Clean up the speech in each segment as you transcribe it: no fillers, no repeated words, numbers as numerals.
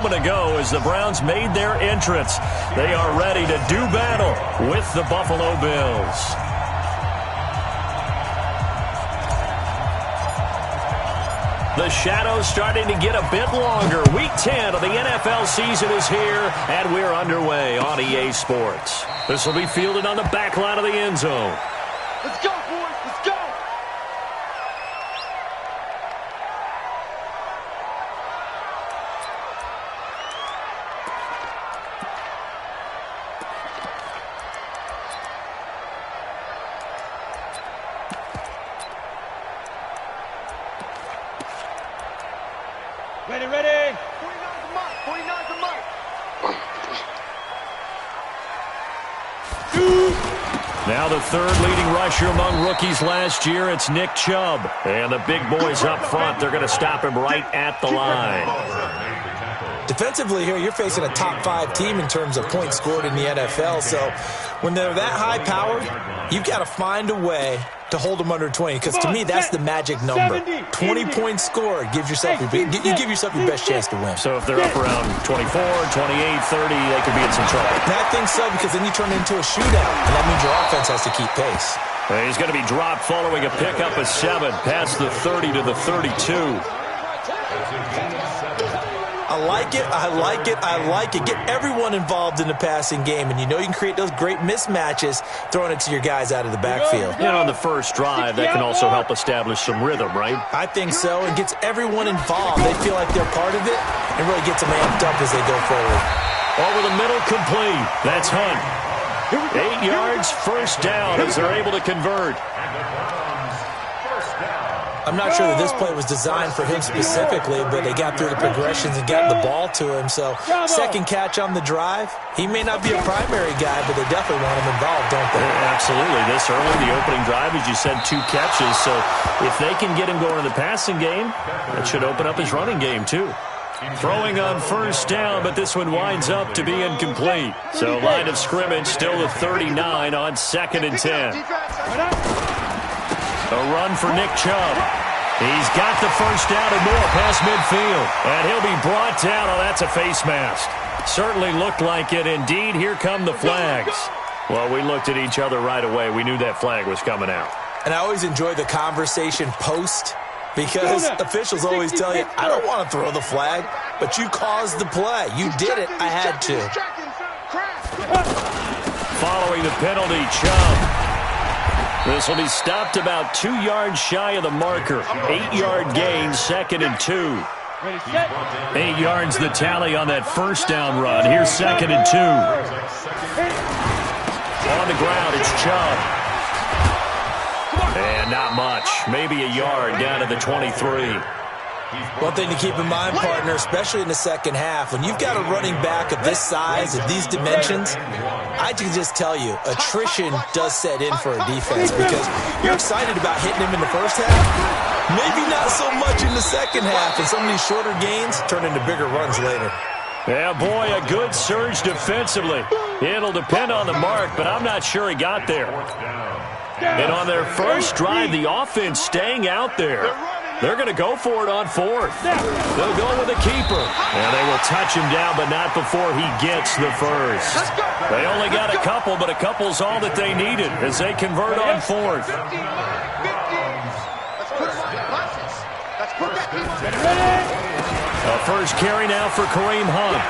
Ago as the Browns made their entrance. They are ready to do battle with the Buffalo Bills. The shadow's starting to get a bit longer. Week 10 of the NFL season is here, and we're underway on EA Sports. This will be fielded on the back line of the end zone. Let's go, boys. Let's go. Ready, ready. 49's the mark. 49's the mark. Now the third leading rusher among rookies last year, it's Nick Chubb. And the big boys up front, they're going to stop him right at the line. Defensively here, you're facing a top 5 team in terms of points scored in the NFL. So when they're that high-powered, you've got to find a way to hold them under 20. Because to me, that's the magic number. 20 points scored. You give yourself your best chance to win. So if they're up around 24, 28, 30, they could be in some trouble. And I think so, because then you turn it into a shootout, and that means your offense has to keep pace. He's going to be dropped following a pickup of 7 past the 30 to the 32. I like it, I like it, I like it. Get everyone involved in the passing game, and you know you can create those great mismatches throwing it to your guys out of the backfield. And on the first drive, that can also help establish some rhythm, right? I think so. It gets everyone involved. They feel like they're part of it, and really gets them amped up as they go forward. Over the middle, complete. That's Hunt. 8 yards, first down as they're able to convert. I'm not sure that this play was designed for him specifically, but they got through the progressions and got the ball to him. So second catch on the drive. He may not be a primary guy, but they definitely want him involved, don't they? Absolutely. This early, the opening drive, as you said, 2 catches. So if they can get him going in the passing game, that should open up his running game too. Throwing on first down, but this one winds up to be incomplete. So line of scrimmage still the 39 on 2nd and 10. A run for Nick Chubb. He's got the first down and more past midfield. And he'll be brought down. Oh, that's a face mask. Certainly looked like it. Indeed, here come the flags. Well, we looked at each other right away. We knew that flag was coming out. And I always enjoy the conversation post, because officials always tell you, I don't want to throw the flag, but you caused the play. You did it. I had to. Following the penalty, Chubb. This will be stopped about 2 yards shy of the marker. 8-yard gain, 2nd and 2. 8 yards the tally on that first down run. Here's 2nd and 2. On the ground, it's Chubb. And not much. Maybe a yard down to the 23. One thing to keep in mind, partner, especially in the second half, when you've got a running back of this size, of these dimensions, I can just tell you, attrition does set in for a defense, because you're excited about hitting him in the first half, maybe not so much in the second half, and some of these shorter gains turn into bigger runs later. Yeah, boy, a good surge defensively. It'll depend on the mark, but I'm not sure he got there. And on their first drive, the offense staying out there. They're going to go for it on 4th. They'll go with a keeper. And they will touch him down, but not before he gets the first. They only got a couple, but a couple's all that they needed as they convert on 4th. A first carry now for Kareem Hunt.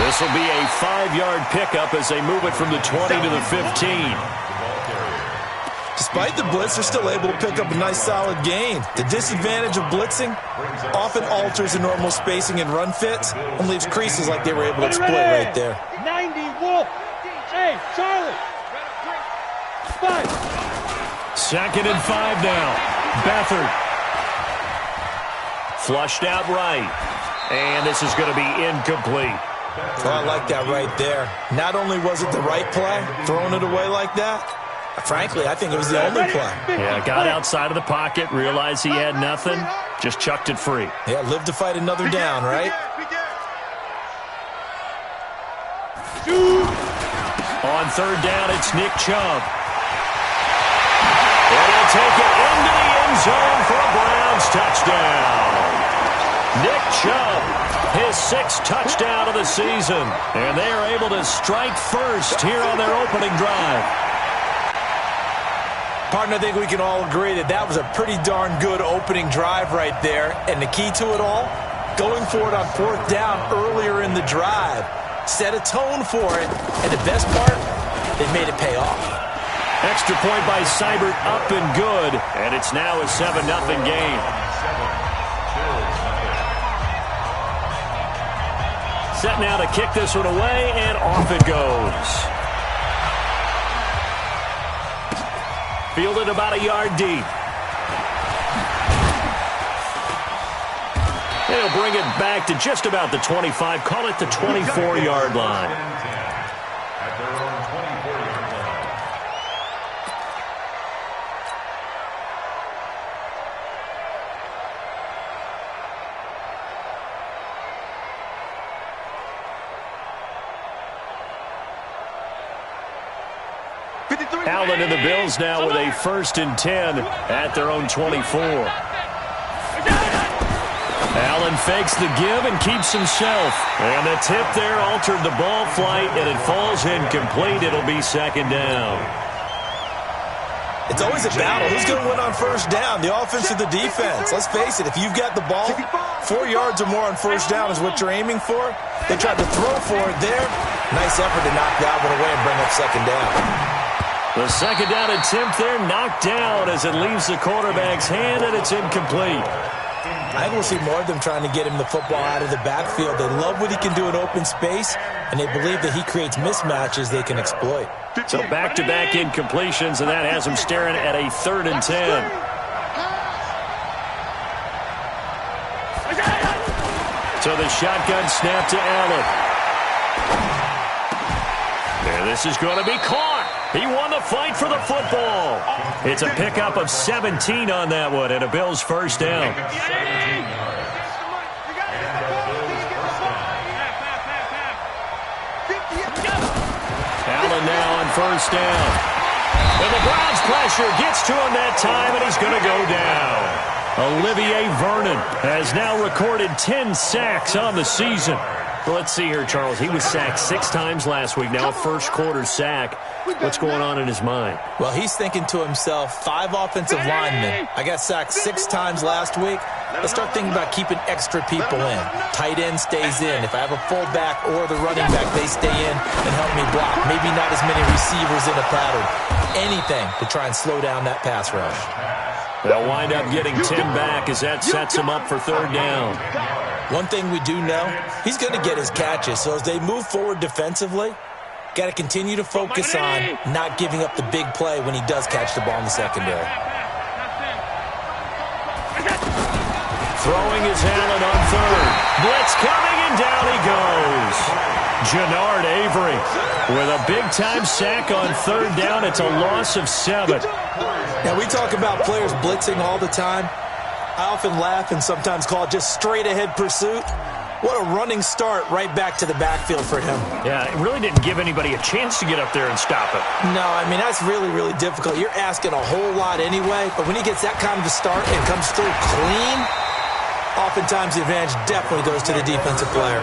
This will be a 5-yard pickup as they move it from the 20 to the 15. Despite the blitz, they're still able to pick up a nice solid gain. The disadvantage of blitzing often alters the normal spacing and run fits and leaves creases like they were able to exploit right there. 90, Wolf. Hey, Charlie. 5. 2nd and 5 now. Beathard. Flushed out right. And this is going to be incomplete. Oh, I like that right there. Not only was it the right play, throwing it away like that, frankly, I think it was the only play. Yeah, got outside of the pocket, realized he had nothing, just chucked it free. Yeah, live to fight another down, right? On 3rd down, it's Nick Chubb. And he'll take it into the end zone for a Browns touchdown. Nick Chubb, his 6th touchdown of the season. And they are able to strike first here on their opening drive. Partner, I think we can all agree that that was a pretty darn good opening drive right there. And the key to it all, going for it on 4th down earlier in the drive. Set a tone for it. And the best part, they made it pay off. Extra point by Seibert, up and good. And it's now a 7-0 game. Set now to kick this one away, and off it goes. Fielded about a yard deep. They'll bring it back to just about the 25. Call it the 24-yard line. Allen and the Bills now with a 1st and 10 at their own 24. Allen fakes the give and keeps himself. And the tip there altered the ball flight, and it falls incomplete. It'll be 2nd down. It's always a battle. Who's going to win on 1st down, the offense or the defense? Let's face it, if you've got the ball, 4 yards or more on 1st down is what you're aiming for. They tried to throw for it there. Nice effort to knock that one away and bring up 2nd down. The 2nd down attempt there knocked down as it leaves the quarterback's hand, and it's incomplete. I think we'll see more of them trying to get him the football out of the backfield. They love what he can do in open space, and they believe that he creates mismatches they can exploit. So back-to-back incompletions, and that has him staring at a 3rd and 10. So the shotgun snap to Allen. And this is going to be caught. He won the fight for the football. It's a pickup of 17 on that one, and a Bills 1st down. Allen now on 1st down. And the Browns pressure gets to him that time, and he's going to go down. Olivier Vernon has now recorded 10 sacks on the season. Well, let's see here, Charles. He was sacked 6 times last week. Now a 1st quarter sack. What's going on in his mind? Well, he's thinking to himself, 5 offensive linemen. I got sacked 6 times last week. Let's start thinking about keeping extra people in. Tight end stays in. If I have a fullback or the running back, they stay in and help me block. Maybe not as many receivers in a pattern. Anything to try and slow down that pass rush. They'll wind up getting 10 back as that sets him up for 3rd down. One thing we do know, he's going to get his catches. So as they move forward defensively, got to continue to focus on not giving up the big play when he does catch the ball in the secondary. Throwing is Allen on 3rd. Blitz coming, and down he goes. Jannard Avery with a big-time sack on 3rd down. It's a loss of 7. Now, we talk about players blitzing all the time. I often laugh and sometimes call it just straight-ahead pursuit. What a running start right back to the backfield for him. Yeah, it really didn't give anybody a chance to get up there and stop it. No, I mean, that's really, really difficult. You're asking a whole lot anyway, but when he gets that kind of a start and comes through clean, oftentimes the advantage definitely goes to the defensive player.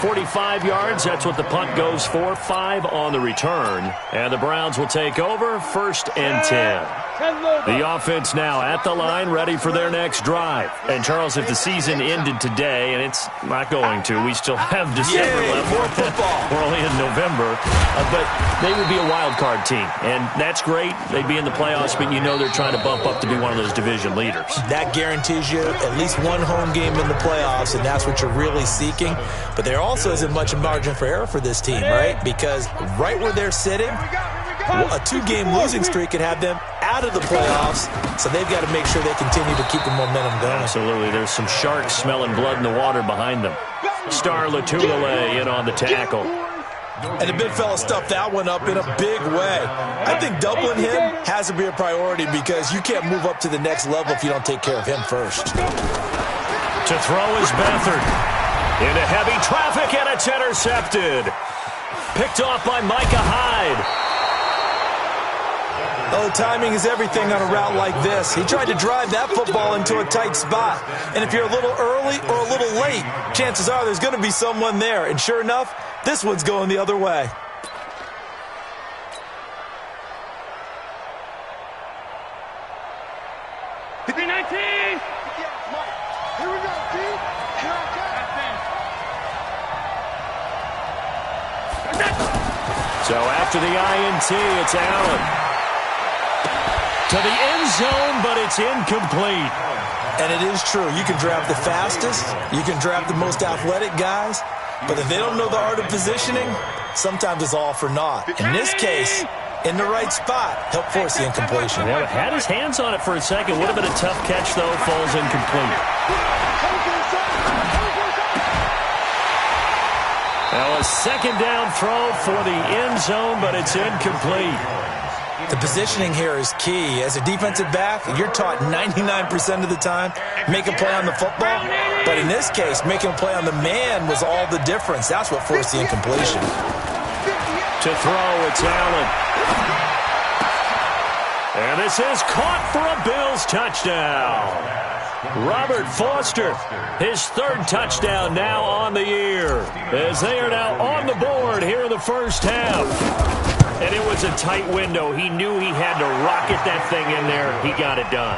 45 yards, that's what the punt goes for. 5 on the return. And the Browns will take over, 1st and 10. The offense now at the line, ready for their next drive. And, Charles, if the season ended today, and it's not going to, we still have December left. More football. We're only in November. But they would be a wild card team. And that's great. They'd be in the playoffs, but you know they're trying to bump up to be one of those division leaders. That guarantees you at least one home game in the playoffs, and that's what you're really seeking. But there also isn't much margin for error for this team, right? Because right where they're sitting, a 2-game losing streak could have them out of the playoffs, so they've got to make sure they continue to keep the momentum going. Absolutely. There's some sharks smelling blood in the water behind them. Star Latulele in on the tackle. And the big fella stuffed that one up in a big way. I think doubling him has to be a priority because you can't move up to the next level if you don't take care of him first. To throw is Beathard. Into heavy traffic, and it's intercepted. Picked off by Micah Hyde. Oh, timing is everything on a route like this. He tried to drive that football into a tight spot. And if you're a little early or a little late, chances are there's going to be someone there. And sure enough, this one's going the other way. So after the INT, it's Allen. To the end zone, but it's incomplete. And it is true. You can draft the fastest. You can draft the most athletic guys. But if they don't know the art of positioning, sometimes it's all for naught. In this case, in the right spot, helped force the incompletion. Yeah, had his hands on it for a second. Would have been a tough catch, though. Falls incomplete. Now a second down throw for the end zone, but it's incomplete. The positioning here is key. As a defensive back, you're taught 99% of the time, make a play on the football. But in this case, making a play on the man was all the difference. That's what forced the incompletion. To throw, it's Allen. And this is caught for a Bills touchdown. Robert Foster, his third touchdown now on the year, as they are now on the board here in the first half. And it was a tight window. He knew he had to rocket that thing in there. He got it done.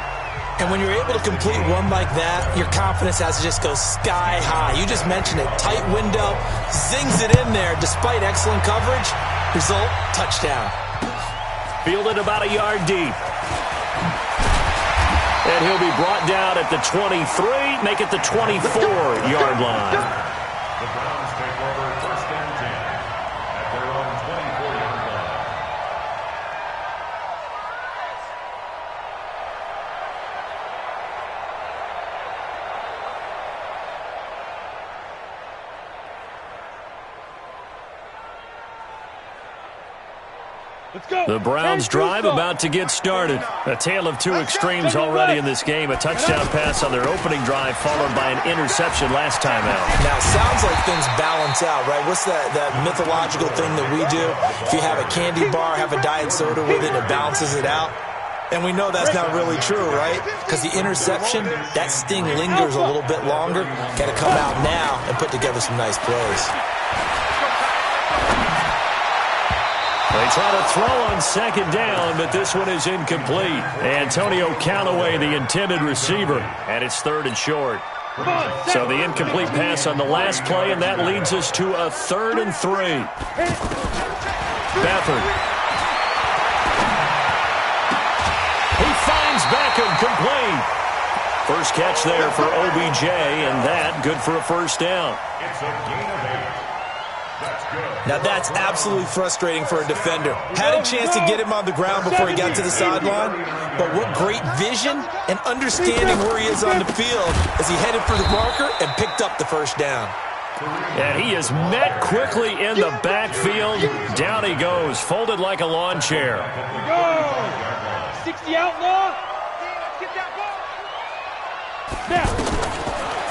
And when you're able to complete one like that, your confidence has to just go sky high. You just mentioned it. Tight window, zings it in there despite excellent coverage. Result, touchdown. Fielded about a yard deep. And he'll be brought down at the 23, make it the 24-yard line. The Browns take over first and 10 at their own 24-yard line. Let's go. The Browns drive about to get started. A tale of two extremes already in this game. A touchdown pass on their opening drive followed by an interception last time out. Now, it sounds like things balance out, right? What's that mythological thing that we do? If you have a candy bar, have a diet soda with it, it balances it out. And we know that's not really true, right? Because the interception, that sting lingers a little bit longer. Got to come out now and put together some nice plays. They try to throw on second down, but this one is incomplete. Antonio Callaway, the intended receiver, and it's third and short. So the incomplete pass on the last play, and that leads us to a 3rd and 3. Beathard. He finds Beckham complete. First catch there for OBJ, and that good for a first down. It's a gain of 8. Now, that's absolutely frustrating for a defender. Had a chance to get him on the ground before he got to the sideline, but what great vision and understanding where he is on the field as he headed for the marker and picked up the first down. And he is met quickly in the backfield. Down he goes, folded like a lawn chair. Go. 60 outlaw. Get that ball. Now.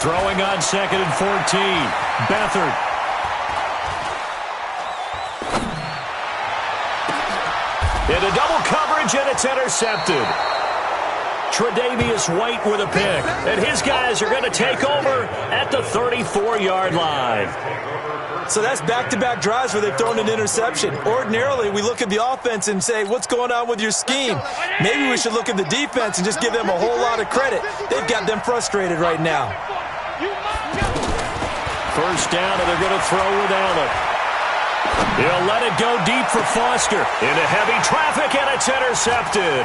Throwing on 2nd and 14. Beathard. Into double coverage, and it's intercepted. Tre'Davious White with a pick. And his guys are going to take over at the 34-yard line. So that's back-to-back drives where they've thrown an interception. Ordinarily, we look at the offense and say, what's going on with your scheme? Maybe we should look at the defense and just give them a whole lot of credit. They've got them frustrated right now. First down, and they're going to throw with Allen. He'll let it go deep for Foster. Into heavy traffic, and it's intercepted.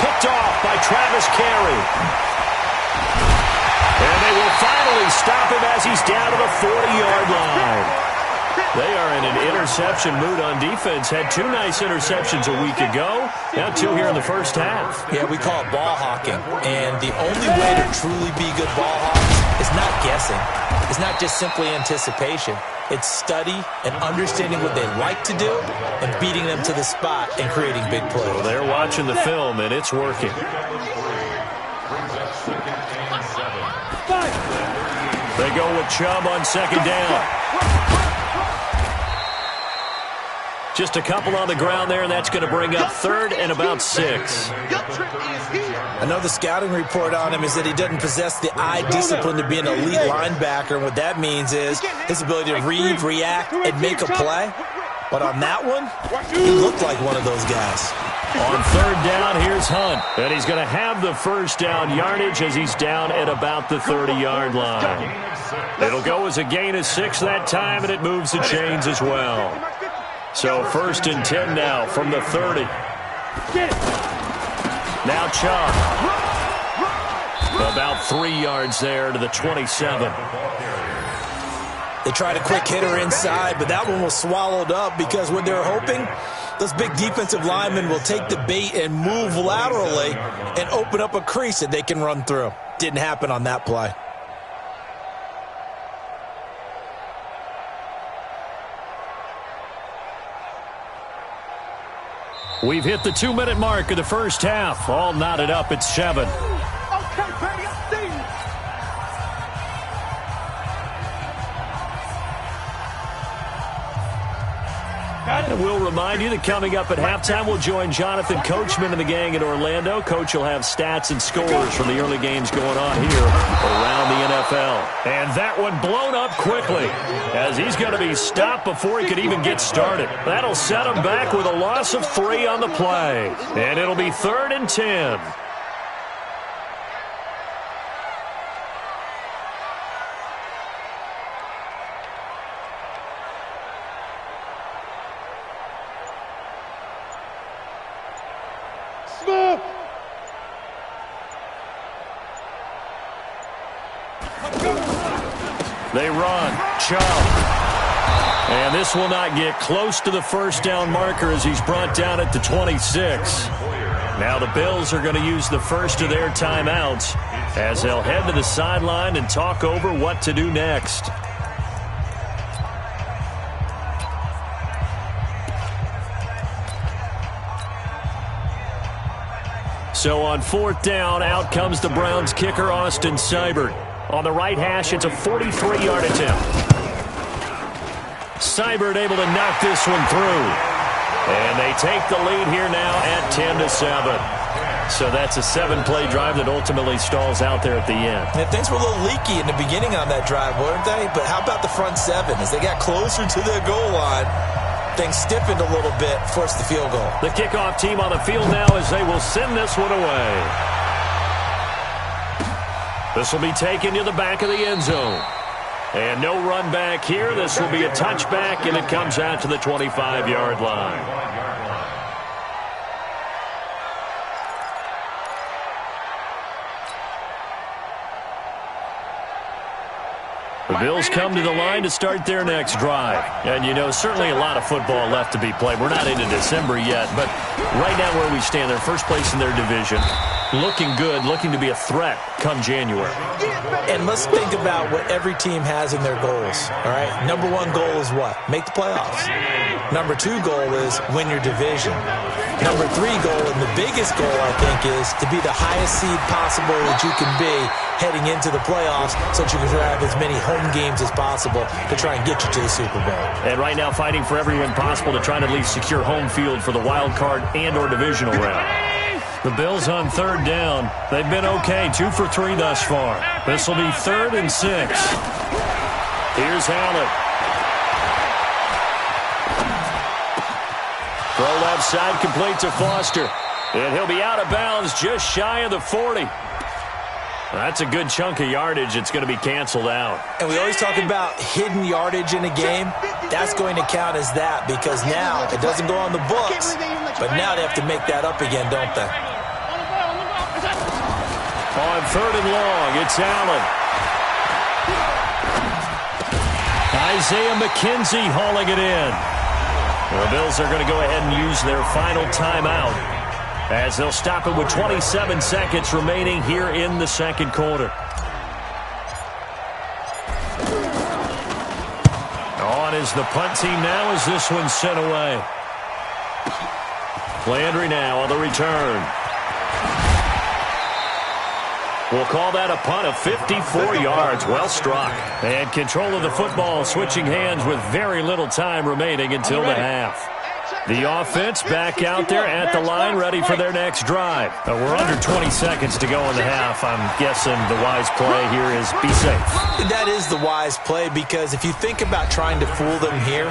Picked off by Travis Carey. And they will finally stop him as he's down to the 40-yard line. They are in an interception mood on defense. Had 2 nice interceptions a week ago. Now 2 here in the first half. Yeah, we call it ball hawking. And the only way to truly be good ball hawks is not guessing. It's not just simply anticipation. It's study and understanding what they like to do and beating them to the spot and creating big plays. Well, they're watching the film, and it's working. They go with Chubb on second down. Just a couple on the ground there, and that's going to bring up third and about 6. I know the scouting report on him is that he doesn't possess the eye discipline to be an elite linebacker. And what that means is his ability to read, react, and make a play. But on that one, he looked like one of those guys. On third down, here's Hunt. And he's going to have the first down yardage as he's down at about the 30-yard line. It'll go as a gain of 6 that time, and it moves the chains as well. So first and 10 now from the 30. Now Chubb. About 3 yards there to the 27. They tried a quick hitter inside, but that one was swallowed up because what they're hoping, those big defensive linemen will take the bait and move laterally and open up a crease that they can run through. Didn't happen on that play. We've hit the 2-minute mark of the first half. All knotted up at 7. And we'll remind you that coming up at halftime, we'll join Jonathan Coachman and the gang in Orlando. Coach will have stats and scores from the early games going on here around the NFL. And that one blown up quickly as he's going to be stopped before he could even get started. That'll set him back with a loss of 3 on the play. And it'll be 3rd and 10. They run. Chubb. And this will not get close to the first down marker as he's brought down at the 26. Now the Bills are going to use the first of their timeouts as they'll head to the sideline and talk over what to do next. So on 4th down, out comes the Browns kicker, Austin Seibert. On the right hash, it's a 43-yard attempt. Seibert able to knock this one through. And they take the lead here now at 10-7. So that's a 7-play drive that ultimately stalls out there at the end. And things were a little leaky in the beginning on that drive, weren't they? But how about the front 7? As they got closer to their goal line, things stiffened a little bit, forced the field goal. The kickoff team on the field now as they will send this one away. This will be taken to the back of the end zone. And no run back here. This will be a touchback, and it comes out to the 25-yard line. The Bills come to the line to start their next drive. And, you know, certainly a lot of football left to be played. We're not into December yet, but right now where we stand, they're first place in their division. Looking good, looking to be a threat come January. And let's think about what every team has in their goals, all right? Number 1 goal is what? Make the playoffs. Number 2 goal is win your division. Number 3 goal, and the biggest goal, I think, is to be the highest seed possible that you can be heading into the playoffs so that you can have as many home games as possible to try and get you to the Super Bowl. And right now fighting for every win possible to try and at least secure home field for the wild card and or divisional round. The Bills on 3rd down. They've been okay, 2 for 3 thus far. This will be 3rd and 6. Here's Allen. Throw left side, complete to Foster. And he'll be out of bounds just shy of the 40. That's a good chunk of yardage. It's going to be canceled out. And we always talk about hidden yardage in a game. That's going to count as that because now it doesn't go on the books, but now they have to make that up again, don't they? On 3rd and long, it's Allen. Isaiah McKenzie hauling it in. The Bills are going to go ahead and use their final timeout as they'll stop it with 27 seconds remaining here in the second quarter. On is the punt team now as this one's sent away. Landry now on the return. We'll call that a punt of 54 yards. Well struck. And control of the football switching hands with very little time remaining until the half. The offense back out there at the line, ready for their next drive. We're under 20 seconds to go in the half. I'm guessing the wise play here is be safe. That is the wise play, because if you think about trying to fool them here,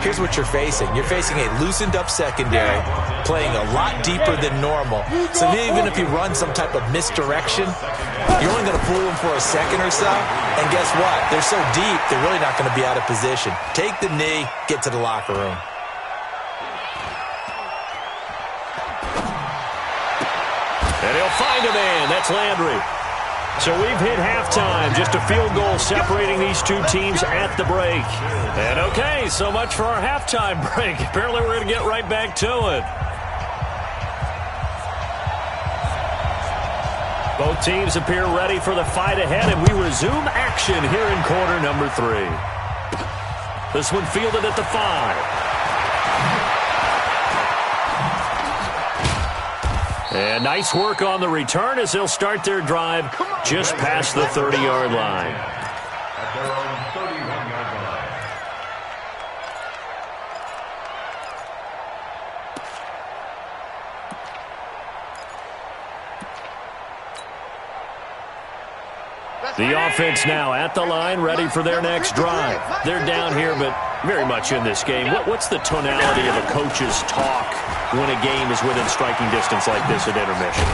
here's what you're facing. You're facing a loosened up secondary, playing a lot deeper than normal. So even if you run some type of misdirection, you're only going to fool them for a second or so. And guess what? They're so deep, they're really not going to be out of position. Take the knee, get to the locker room. And he'll find a man. That's Landry. So we've hit halftime. Just a field goal separating these two teams at the break. And okay, so much for our halftime break. Apparently we're going to get right back to it. Both teams appear ready for the fight ahead, and we resume action here in quarter number 3. This one fielded at the 5. And nice work on the return as they'll start their drive just past the 30-yard line. At their own 31-yard line. The offense now at the line, ready for their next drive. They're down here, but very much in this game. What's the tonality of a coach's talk when a game is within striking distance like this at intermission?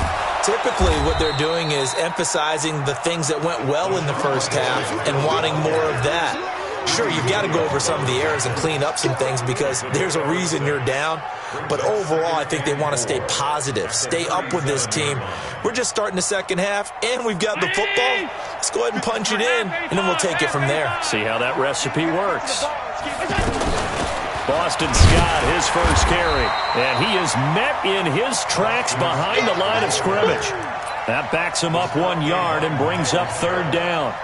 Typically, what they're doing is emphasizing the things that went well in the first half and wanting more of that. Sure, you've got to go over some of the errors and clean up some things because there's a reason you're down. But overall, I think they want to stay positive, stay up with this team. We're just starting the second half, and we've got the football. Let's go ahead and punch it in, and then we'll take it from there. See how that recipe works. Boston Scott, his first carry. And he is met in his tracks behind the line of scrimmage. That backs him up 1 yard and brings up third down.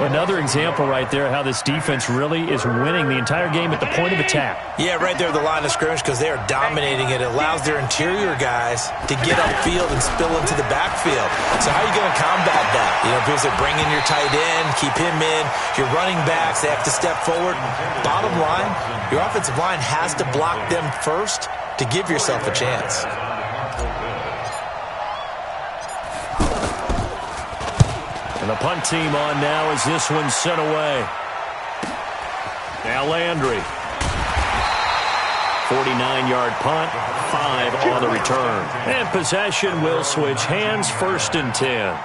Another example right there how this defense really is winning the entire game at the point of attack. Yeah, right there at the line of scrimmage because they are dominating it. It allows their interior guys to get upfield and spill into the backfield. So how are you going to combat that? You know, because they bring in your tight end, keep him in, your running backs, they have to step forward. Bottom line, your offensive line has to block them first to give yourself a chance. And the punt team on now as this one's sent away. Now Landry. 49-yard punt, 5 on the return. And possession will switch hands, 1st and 10.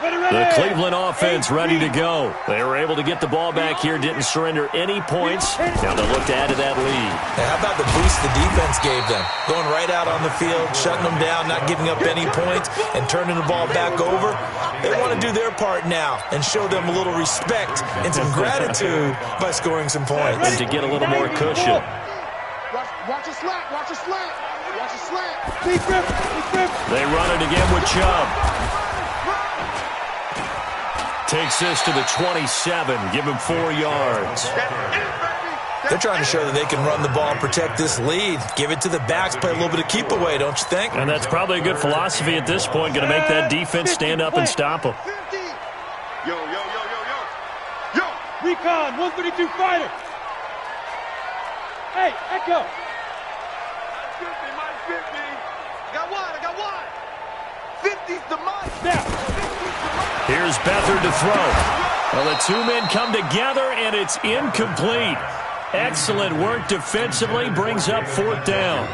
The Cleveland offense ready to go. They were able to get the ball back here, didn't surrender any points. Now they'll look to add to that lead. Now how about the boost the defense gave them? Going right out on the field, shutting them down, not giving up any points, and turning the ball back over. They want to do their part now and show them a little respect and some gratitude by scoring some points. And to get a little more cushion. Watch a slant, watch a slant, watch a slant. Deep grip, deep grip. They run it again with Chubb. Takes this to the 27, give him 4 yards. They're trying to show that they can run the ball and protect this lead. Give it to the backs, play a little bit of keep away, don't you think? And that's probably a good philosophy at this point, going to make that defense stand up and stop them. Yo, yo, yo, yo, yo. Yo, recon, 132 fighter. Hey, Echo. Minus 50. I got wide. 50's the mic. Now. Here's Beathard to throw. Well, the two men come together, and it's incomplete. Excellent work defensively, brings up 4th down.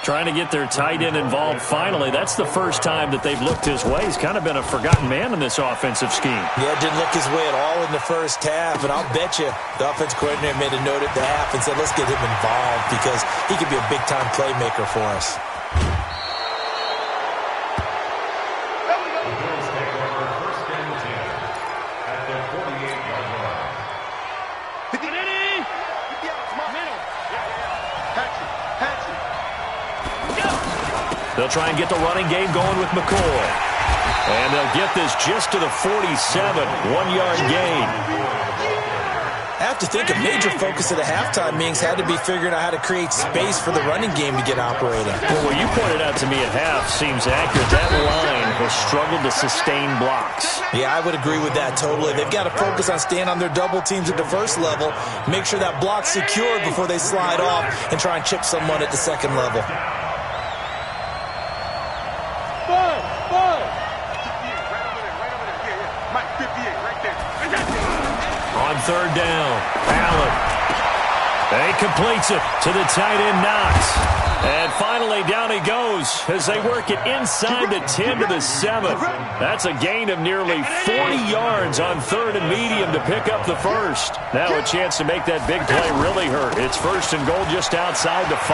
Trying to get their tight end involved finally. That's the first time that they've looked his way. He's kind of been a forgotten man in this offensive scheme. Yeah, it didn't look his way at all in the first half, and I'll bet you the offense coordinator made a note at the half and said, let's get him involved because he could be a big-time playmaker for us. They'll try and get the running game going with McCoy. And they'll get this just to the 47, 1-yard gain. I have to think a major focus of the halftime meetings had to be figuring out how to create space for the running game to get operating. Well, what you pointed out to me at half seems accurate. That line has struggled to sustain blocks. Yeah, I would agree with that totally. They've got to focus on staying on their double teams at the first level, make sure that block's secured before they slide off and try and chip someone at the second level. On third down, Allen. He completes it to the tight end, Knox. And finally, down he goes as they work it inside the 10 to the 7. That's a gain of nearly 40 yards on third and medium to pick up the first. Now a chance to make that big play really hurt. It's first and goal just outside the 5.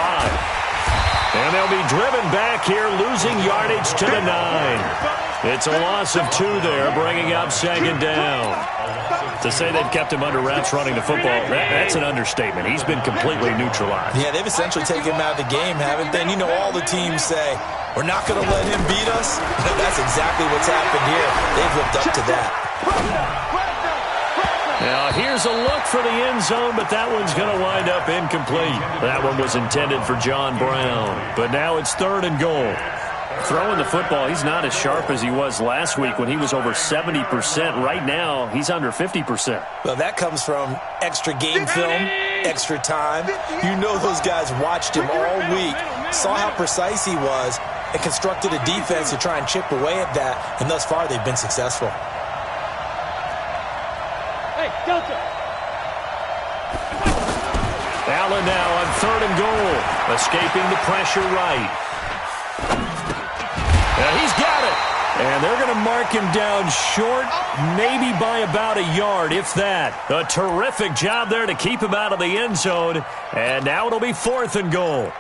And they'll be driven back here, losing yardage to the 9. It's a loss of 2 there, bringing up second down. To say they've kept him under wraps running the football, that's an understatement. He's been completely neutralized. Yeah, they've essentially taken him out of the game, haven't they? And you know all the teams say, we're not going to let him beat us. That's exactly what's happened here. They've lived up to that. Now, here's a look for the end zone, but that one's going to wind up incomplete. That one was intended for John Brown, but now it's third and goal. Throwing the football, he's not as sharp as he was last week when he was over 70%. Right now, he's under 50%. Well, that comes from extra game film, extra time. You know those guys watched him all week, saw how precise he was, and constructed a defense to try and chip away at that, and thus far they've been successful. Hey, Delta. Allen now on third and goal, escaping the pressure right. He's got it. And they're going to mark him down short, maybe by about a yard, if that. A terrific job there to keep him out of the end zone. And now it'll be fourth and goal.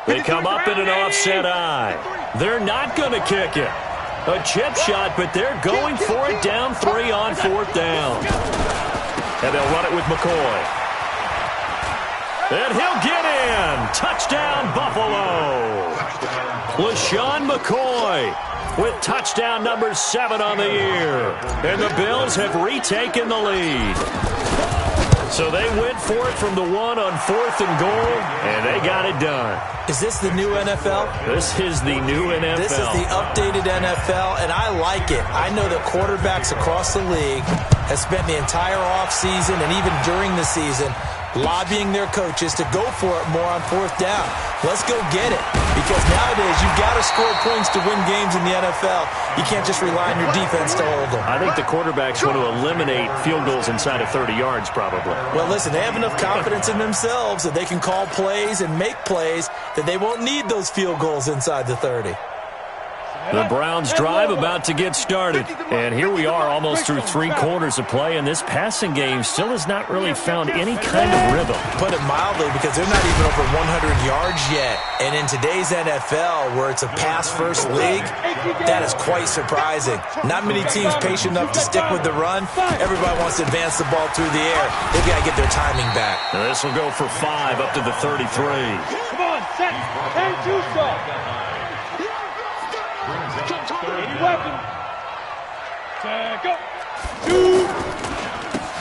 They come up in an offset eye. They're not going to kick it. A chip shot, but they're going for it down 3 on fourth down. And they'll run it with McCoy. And he'll get in. Touchdown, Buffalo. LaShawn McCoy with touchdown number 7 on the year. And the Bills have retaken the lead. So they went for it from the 1 on fourth and goal, and they got it done. Is this the new NFL? This is the new NFL. This is the updated NFL, and I like it. I know that quarterbacks across the league have spent the entire offseason and even during the season lobbying their coaches to go for it more on fourth down. Let's go get it. Because nowadays, you've got to score points to win games in the NFL. You can't just rely on your defense to hold them. I think the quarterbacks want to eliminate field goals inside of 30 yards, probably. Well, listen, they have enough confidence in themselves that they can call plays and make plays that they won't need those field goals inside the 30. The Browns drive about to get started. And here we are almost through 3 quarters of play, and this passing game still has not really found any kind of rhythm. Put it mildly, because they're not even over 100 yards yet. And in today's NFL, where it's a pass-first league, that is quite surprising. Not many teams patient enough to stick with the run. Everybody wants to advance the ball through the air. They've got to get their timing back. Now this will go for 5 up to the 33. Come on, set, and do so. Any weapon. Go. 2.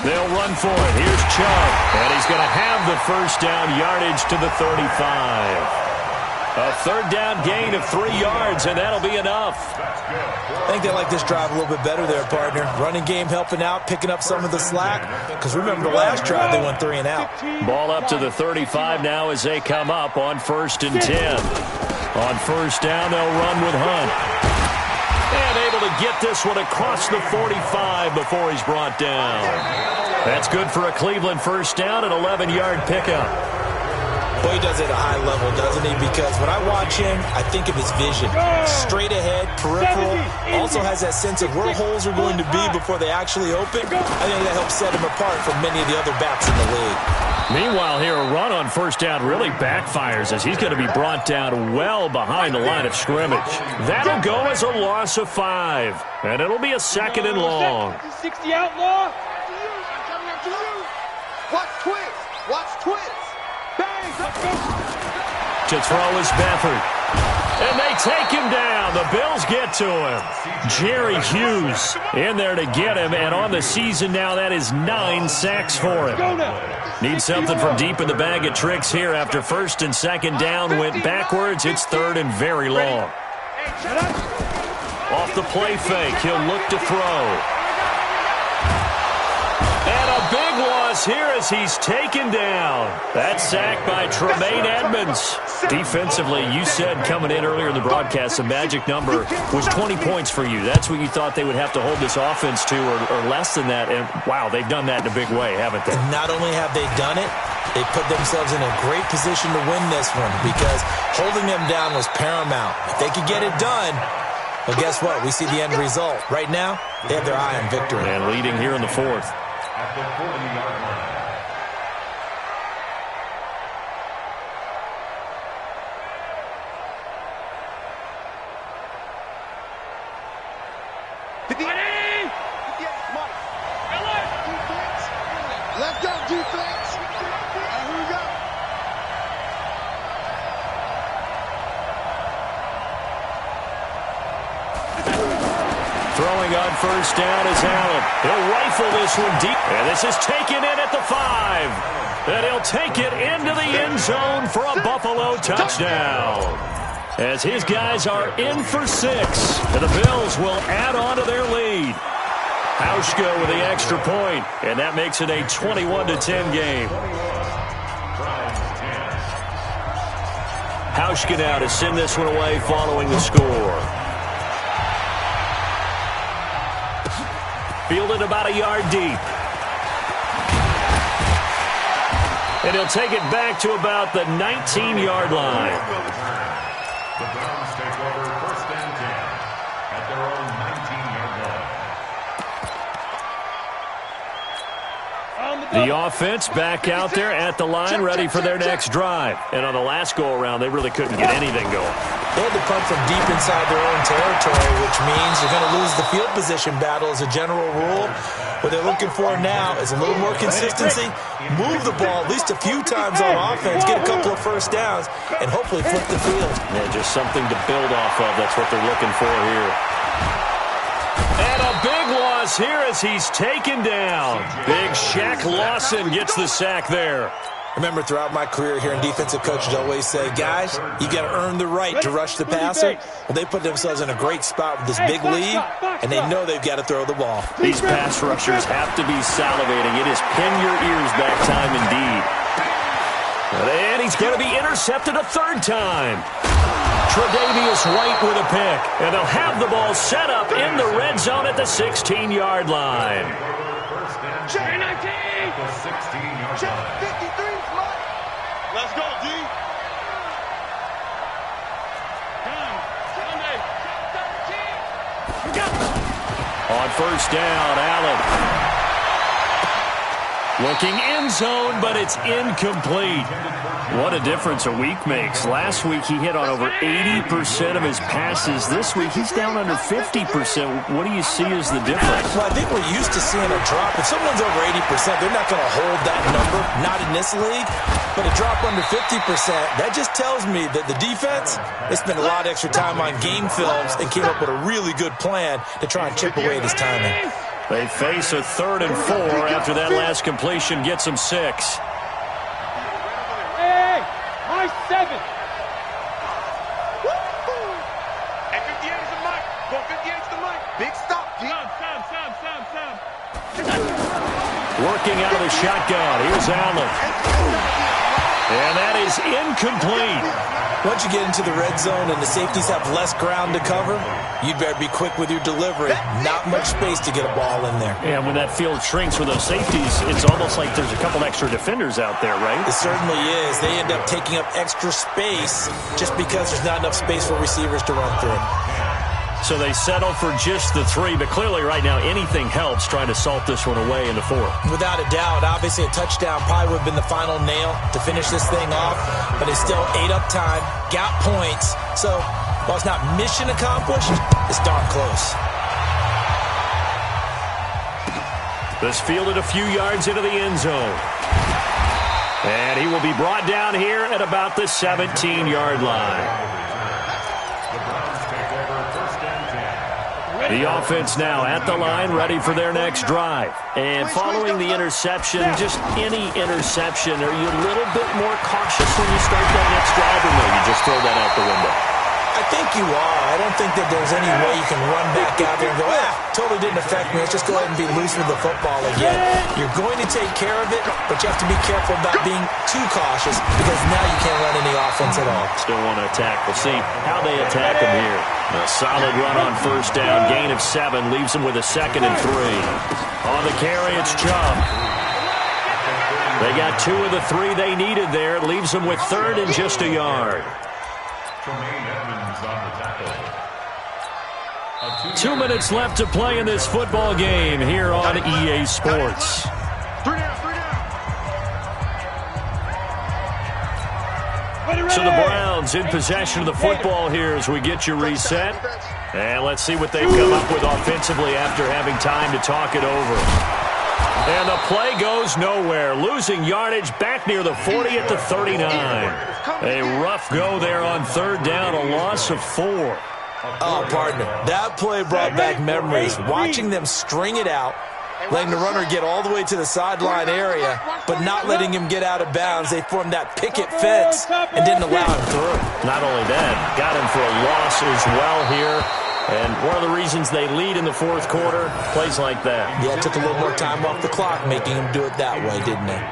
They'll run for it. Here's Chubb. And he's going to have the first down, yardage to the 35. A third down gain of 3 yards, and that'll be enough. I think they like this drive a little bit better there, partner. Running game helping out, picking up some of the slack. Because remember the last drive, they went 3 and out. Ball up to the 35 now as they come up on 1st and 10. On first down, they'll run with Hunt. And able to get this one across the 45 before he's brought down. That's good for a Cleveland first down, an 11-yard pickup. Well, he does it at a high level, doesn't he? Because when I watch him, I think of his vision. Straight ahead, peripheral. Also has that sense of where holes are going to be before they actually open. I think that helps set him apart from many of the other backs in the league. Meanwhile, here, a run on first down really backfires as he's going to be brought down well behind the line of scrimmage. That'll go as a loss of 5, and it'll be a 2nd and long. 60 outlaw. Watch twist. Watch twist. Bang. To throw is Beathard. And they take him down. The Bills get to him. Jerry Hughes in there to get him. And on the season now, that is 9 sacks for him. Need something from deep in the bag of tricks here after first and second down went backwards. It's third and very long. Off the play fake, he'll look to throw. And a big loss here as he's taken down. That sack by Tremaine Edmonds. Defensively, you said coming in earlier in the broadcast, the magic number was 20 points for you. That's what you thought they would have to hold this offense to or less than that. And, wow, they've done that in a big way, haven't they? And not only have they done it, they put themselves in a great position to win this one because holding them down was paramount. If they could get it done, well, guess what? We see the end result. Right now, they have their eye on victory. And leading here in the fourth. At the 40-yard line. Let's go, defense. Here we go. Throwing on first down is Allen. He'll rifle this one deep. And this is taken in at the 5. And he'll take it into the end zone for a Buffalo touchdown. As his guys are in for 6. And the Bills will add on to their lead. Hauschka with the extra point. And that makes it a 21-10 game. Hauschka now to send this one away following the score. Fielded about a yard deep. And he'll take it back to about the 19-yard line. The Browns take over first and 10 at their own 19-yard line. The offense back out there at the line, ready for their next drive. And on the last go-around, they really couldn't get anything going. They had to punt from deep inside their own territory, which means you're going to lose the field position battle as a general rule. What they're looking for now is a little more consistency, move the ball at least a few times on offense, get a couple of first downs, and hopefully flip the field. Yeah, just something to build off of. That's what they're looking for here. And a big loss here as he's taken down. Big Shaq Lawson gets the sack there. Remember, throughout my career here in defensive coaches always say, guys, you got to earn the right to rush the passer. Well, they put themselves in a great spot with this big lead, and they know they've got to throw the ball. These pass rushers have to be salivating. It is pin your ears back time indeed. And he's going to be intercepted a third time. Tre'Davious White with a pick. And they'll have the ball set up in the red zone at the 16-yard line. Check 19. The 16-yard Check line. 53. Let's go, D. On first down, Allen. Looking end zone, but it's incomplete. What a difference a week makes. Last week, he hit on over 80% of his passes. This week, he's down under 50%. What do you see as the difference? Well, I think we're used to seeing a drop. If someone's over 80%, they're not going to hold that number, not in this league. But a drop under 50%, that just tells me that the defense, they spent a lot of extra time on game films and came up with a really good plan to try and chip away at his timing. They face a 3rd and 4 after that last completion gets them 6. Hey, my 7. Hey, 58 is the mic. Go 58 is the mic. Big stop, G. Sam. Working out of the shotgun. Here's Allen. And that is incomplete. Once you get into the red zone and the safeties have less ground to cover, you'd better be quick with your delivery. Not much space to get a ball in there. And when that field shrinks for those safeties, it's almost like there's a couple extra defenders out there, right? It certainly is. They end up taking up extra space just because there's not enough space for receivers to run through. So they settle for just the 3, but clearly right now anything helps trying to salt this one away in the 4th. Without a doubt, obviously a touchdown probably would have been the final nail to finish this thing off, but it's still ate up time, got points. So while it's not mission accomplished, it's darn close. This fielded a few yards into the end zone. And he will be brought down here at about the 17-yard line. The offense now at the line, ready for their next drive. And following the interception, just any interception, are you a little bit more cautious when you start that next drive, or no, you just throw that out the window? I think you are. I don't think that there's any way you can run back out there and go, totally didn't affect me. Let's just go ahead and be loose with the football again. You're going to take care of it, but you have to be careful about being too cautious because now you can't run any offense at all. Still want to attack. We'll see how they attack him here. A solid run on first down. Gain of 7 leaves him with a 2nd and 3. On the carry, it's Chubb. They got 2 of the 3 they needed there. It leaves them with 3rd and just a yard. 2 minutes left to play in this football game here on EA Sports. So the Browns in possession of the football here as we get you reset. And let's see what they've come up with offensively after having time to talk it over. And the play goes nowhere. Losing yardage back near the 40 at the 39. A rough go there on 3rd down, a loss of 4. Oh, partner, that play brought back memories. Watching them string it out, letting the runner get all the way to the sideline area, but not letting him get out of bounds. They formed that picket fence and didn't allow him through. Not only that, got him for a loss as well here. And one of the reasons they lead in the 4th quarter, plays like that. Yeah, it took a little more time off the clock, making him do it that way, didn't it?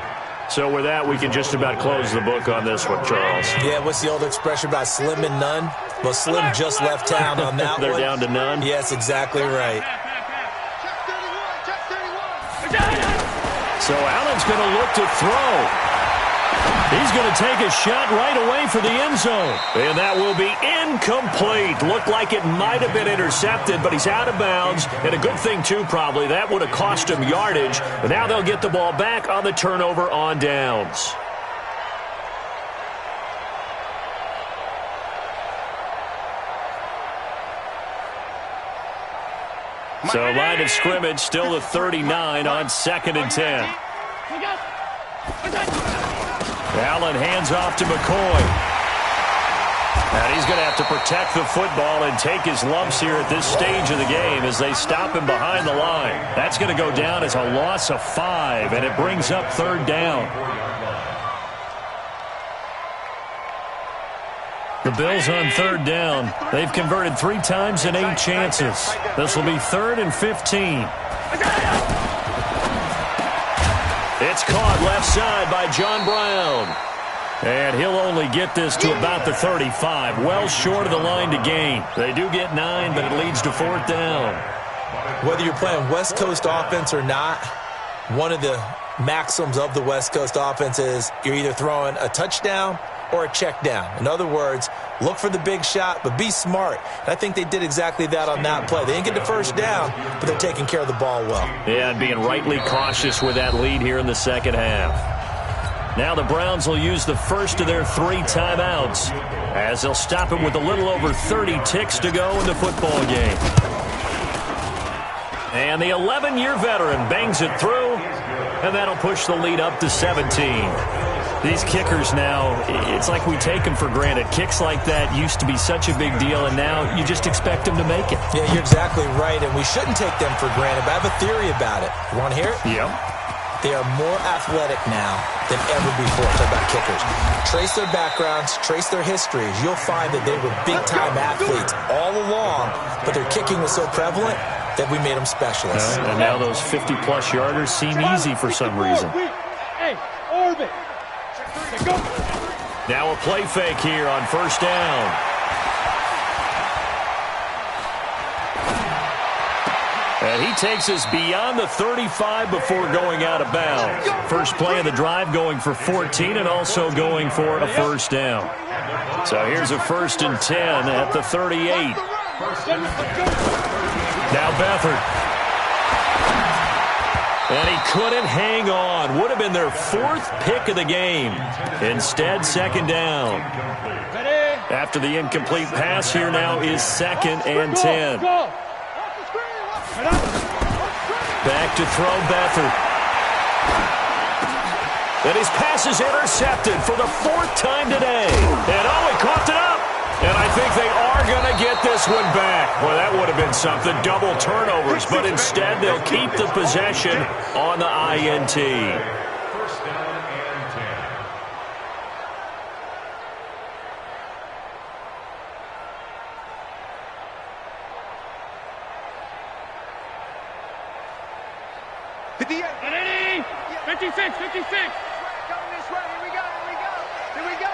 So with that, we can just about close the book on this one, Charles. Yeah, what's the old expression about slim and none? Well, Slim just left town on that They're one. down to none? Yes, exactly right. So Allen's going to look to throw. He's going to take a shot right away for the end zone. And that will be incomplete. Looked like it might have been intercepted, but he's out of bounds. And a good thing, too, probably. That would have cost him yardage. But now they'll get the ball back on the turnover on downs. So line of scrimmage still the 39 on 2nd and 10. Allen hands off to McCoy. And he's going to have to protect the football and take his lumps here at this stage of the game as they stop him behind the line. That's going to go down as a loss of 5, and it brings up 3rd down. The Bills on 3rd down. They've converted 3 times in 8 chances. This will be 3rd and 15. It's caught left side by John Brown. And he'll only get this to about the 35. Well short of the line to gain. They do get 9, but it leads to 4th down. Whether you're playing West Coast offense or not, one of the maxims of the West Coast offense is you're either throwing a touchdown or a check down. In other words, look for the big shot, but be smart. And I think they did exactly that on that play. They didn't get the first down, but they're taking care of the ball well. Yeah, and being rightly cautious with that lead here in the 2nd half. Now the Browns will use the first of their 3 timeouts as they'll stop it with a little over 30 ticks to go in the football game. And the 11-year veteran bangs it through, and that'll push the lead up to 17. These kickers now, it's like we take them for granted. Kicks like that used to be such a big deal, and now you just expect them to make it. Yeah, you're exactly right, and we shouldn't take them for granted, but I have a theory about it. You want to hear it? Yep. They are more athletic now than ever before. Talk about kickers. Trace their backgrounds, trace their histories. You'll find that they were big-time athletes all along, but their kicking was so prevalent that we made them specialists. And now those 50-plus yarders seem easy for some reason. Hey, orbit. Now a play fake here on 1st down. And he takes us beyond the 35 before going out of bounds. First play of the drive going for 14 and also going for a 1st down. So here's a 1st and 10 at the 38. Now Beathard. And he couldn't hang on. Would have been their 4th pick of the game. Instead, 2nd down. After the incomplete pass, here now is 2nd and 10. Back to throw Beathard. And his pass is intercepted for the 4th time today. And he coughed it up. And I think they are going to get this one back. Well, that would have been something, double turnovers, but instead they'll keep the possession on the INT. First down and 10. Ready? 56, 56. Going this way. Here we go. Here we go. Here we go.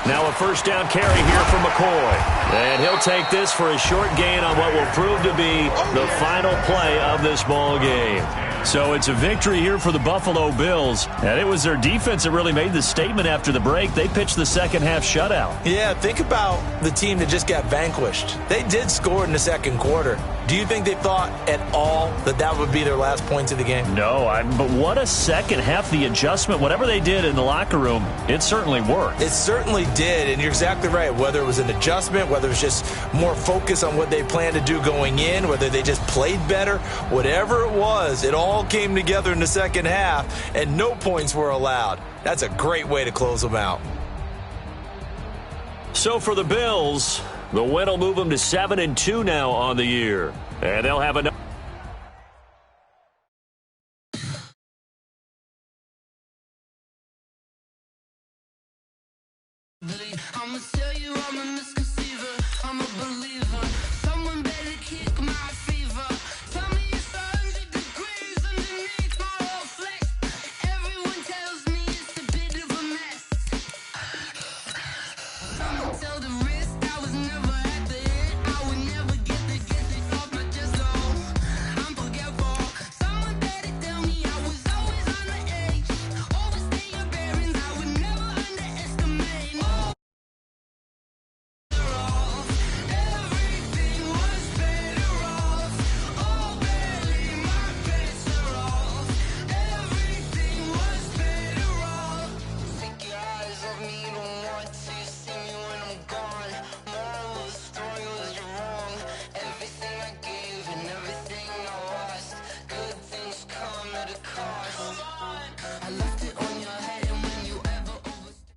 Now a first down carry here from McCoy. And he'll take this for a short gain on what will prove to be the final play of this ball game. So it's a victory here for the Buffalo Bills. And it was their defense that really made the statement after the break. They pitched the second half shutout. Yeah, think about the team that just got vanquished. They did score in the second quarter. Do you think they thought at all that that would be their last points of the game? No, but what a second half. The adjustment, whatever they did in the locker room, it certainly worked. It certainly did, and you're exactly right. Whether it was an adjustment, whether it was just more focus on what they planned to do going in, whether they just played better, whatever it was, it all came together in the second half, and no points were allowed. That's a great way to close them out. So for the Bills, the win will move them to 7-2 now on the year. And they'll have another. I'ma tell you I'm a misconceiver, I'm a believer. Someone better kick my fever. Tell me it's 100 degrees underneath my whole flesh. Everyone tells me it's a bit of a mess. Someone tell the wrist I was never at the hit. I would never get it off my chest, though. I'm forgetful. Someone better tell me I was always on the edge. Overstay your bearings, I would never underestimate. Everything was better off. Oh, barely my bets are off. Everything was better off. Take your eyes off me, you don't want to see me when I'm gone. Moral of the story was you're wrong. Everything I gave and everything I lost. Good things come at a cost. I left it on your head, and when you ever overstay.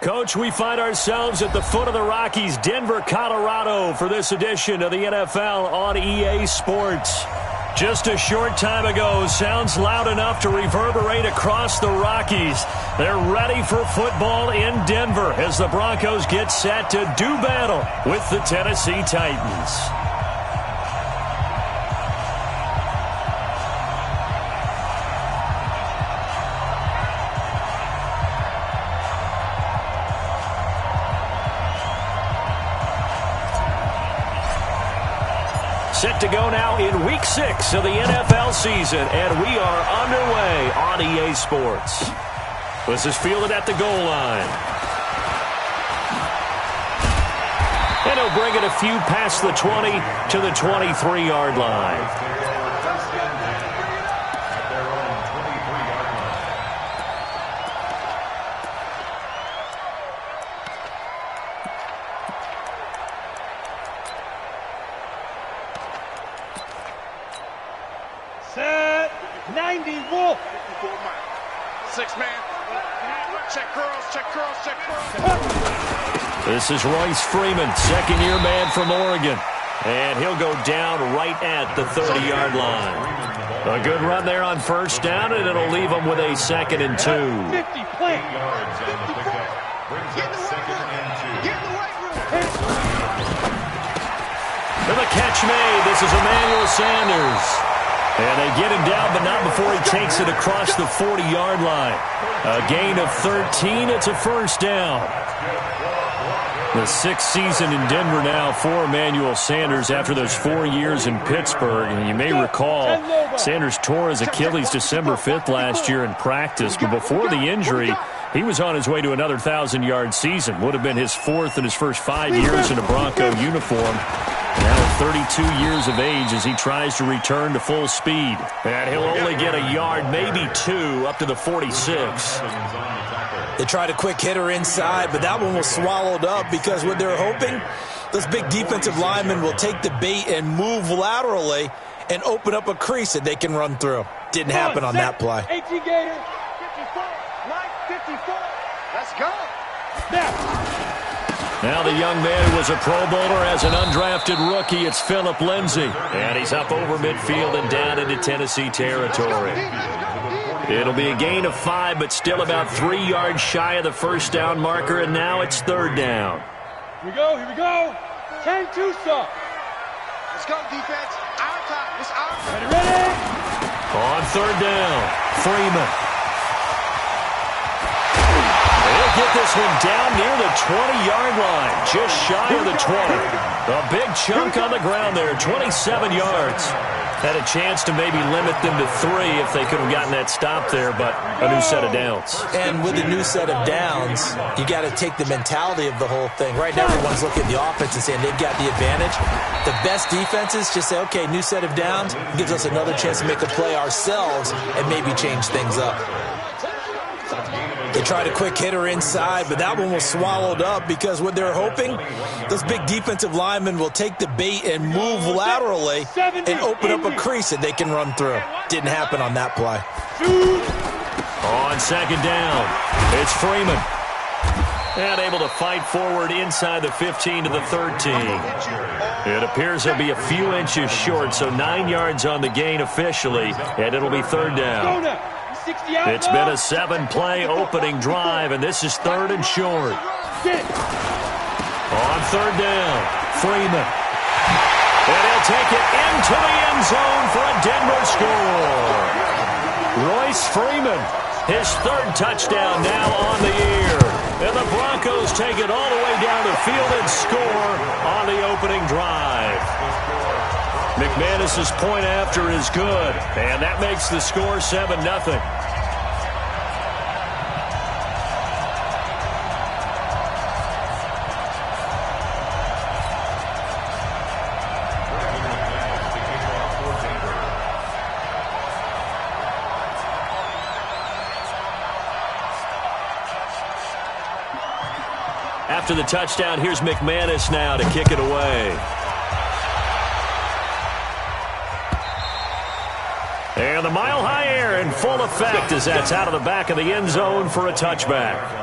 Coach, we find ourselves at the foot of the Rockies, Denver, Colorado, for this edition of the NFL on EA Sports. Just a short time ago, sounds loud enough to reverberate across the Rockies. They're ready for football in Denver as the Broncos get set to do battle with the Tennessee Titans. Set to go now in Week 6 of the NFL season, and we are underway on EA Sports. This is fielded at the goal line. And he'll bring it a few past the 20 to the 23-yard line. First and 10 at their own 23-yard line. Set. 90 Wolf. 6 man. Check girls. This is Royce Freeman, second-year man from Oregon. And he'll go down right at the 30-yard line. A good run there on first down, and it'll leave them with a 2nd and 2. 50 play. 8 yards on the pickup. Brings up 2nd and 2. Get in the weight room. And the catch made. This is Emmanuel Sanders. And they get him down, but not before he takes it across the 40-yard line. A gain of 13. It's a first down. The 6th season in Denver now for Emmanuel Sanders after those 4 years in Pittsburgh. And you may recall Sanders tore his Achilles December 5th last year in practice. But before the injury, he was on his way to another 1,000-yard season. Would have been his 4th in his first 5 years in a Bronco uniform. Now 32 years of age as he tries to return to full speed. And he'll only get a yard, maybe 2, up to the 46. They tried a quick hitter inside, but that one was swallowed up because what they're hoping, those big defensive linemen will take the bait and move laterally and open up a crease that they can run through. Didn't happen on that play. 18 Gator. 54. Mike, 54. Let's go. Now the young man who was a Pro Bowler as an undrafted rookie, it's Phillip Lindsay. And he's up over midfield and down into Tennessee territory. It'll be a gain of 5, but still about 3 yards shy of the first down marker, and now it's third down. Here we go, here we go. 10-2, sir. Let's go, defense. Our time. It's our time. Ready? On third down, Freeman. They'll get this one down near the 20-yard line, just shy of the 20. A big chunk on the ground there, 27 yards. Had a chance to maybe limit them to 3 if they could have gotten that stop there, but a new set of downs. And with a new set of downs, you got to take the mentality of the whole thing. Right now, everyone's looking at the offense and saying they've got the advantage. The best defenses just say, okay, new set of downs, gives us another chance to make a play ourselves and maybe change things up. They tried a quick hitter inside, but that one was swallowed up because what they're hoping, those big defensive linemen will take the bait and move laterally and open up a crease that they can run through. Didn't happen on that play. On second down, it's Freeman. And able to fight forward inside the 15 to the 13. It appears he'll be a few inches short, so 9 yards on the gain officially, and it'll be third down. It's been a 7-play opening drive, and this is third and short. On third down, Freeman. And he'll take it into the end zone for a Denver score. Royce Freeman, his third touchdown now on the year. And the Broncos take it all the way down the field and score on the opening drive. McManus's point after is good, and that makes the score 7-0. After the touchdown, here's McManus now to kick it away. And the mile-high air in full effect as that's out of the back of the end zone for a touchback.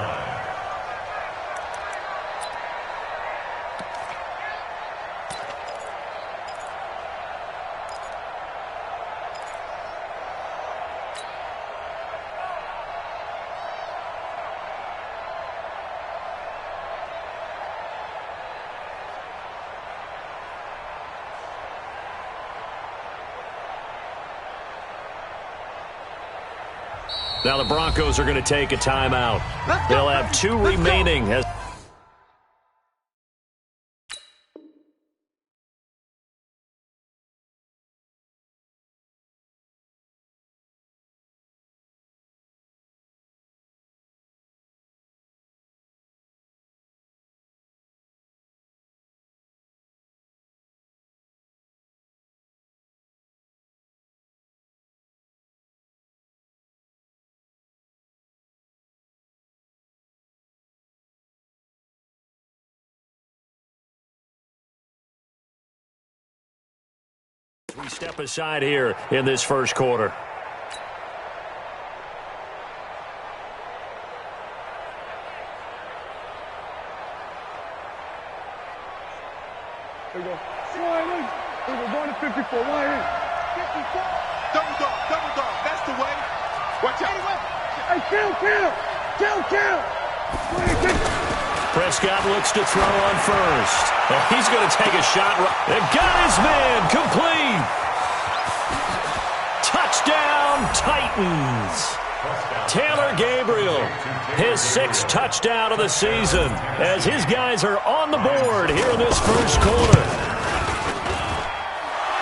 Now the Broncos are going to take a timeout. They'll have 2 remaining. We step aside here in this first quarter. Here we go. Wide in. Here we go. Going to 54. Wide in. 54. Double dog. That's the way. Watch out. Hey, kill. Prescott looks to throw on first. And he's going to take a shot. And got his man complete. Touchdown, Titans. Taylor Gabriel, his 6th touchdown of the season, as his guys are on the board here in this first quarter.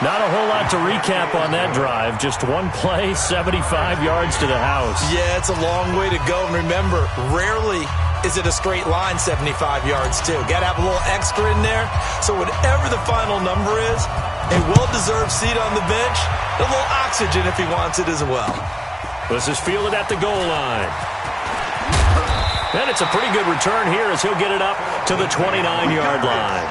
Not a whole lot to recap on that drive. Just one play, 75 yards to the house. Yeah, it's a long way to go. And remember, rarely is it a straight line 75 yards, too. Got to have a little extra in there. So whatever the final number is, a well-deserved seat on the bench, a little oxygen if he wants it as well. This is fielded at the goal line. And it's a pretty good return here as he'll get it up to the 29-yard line.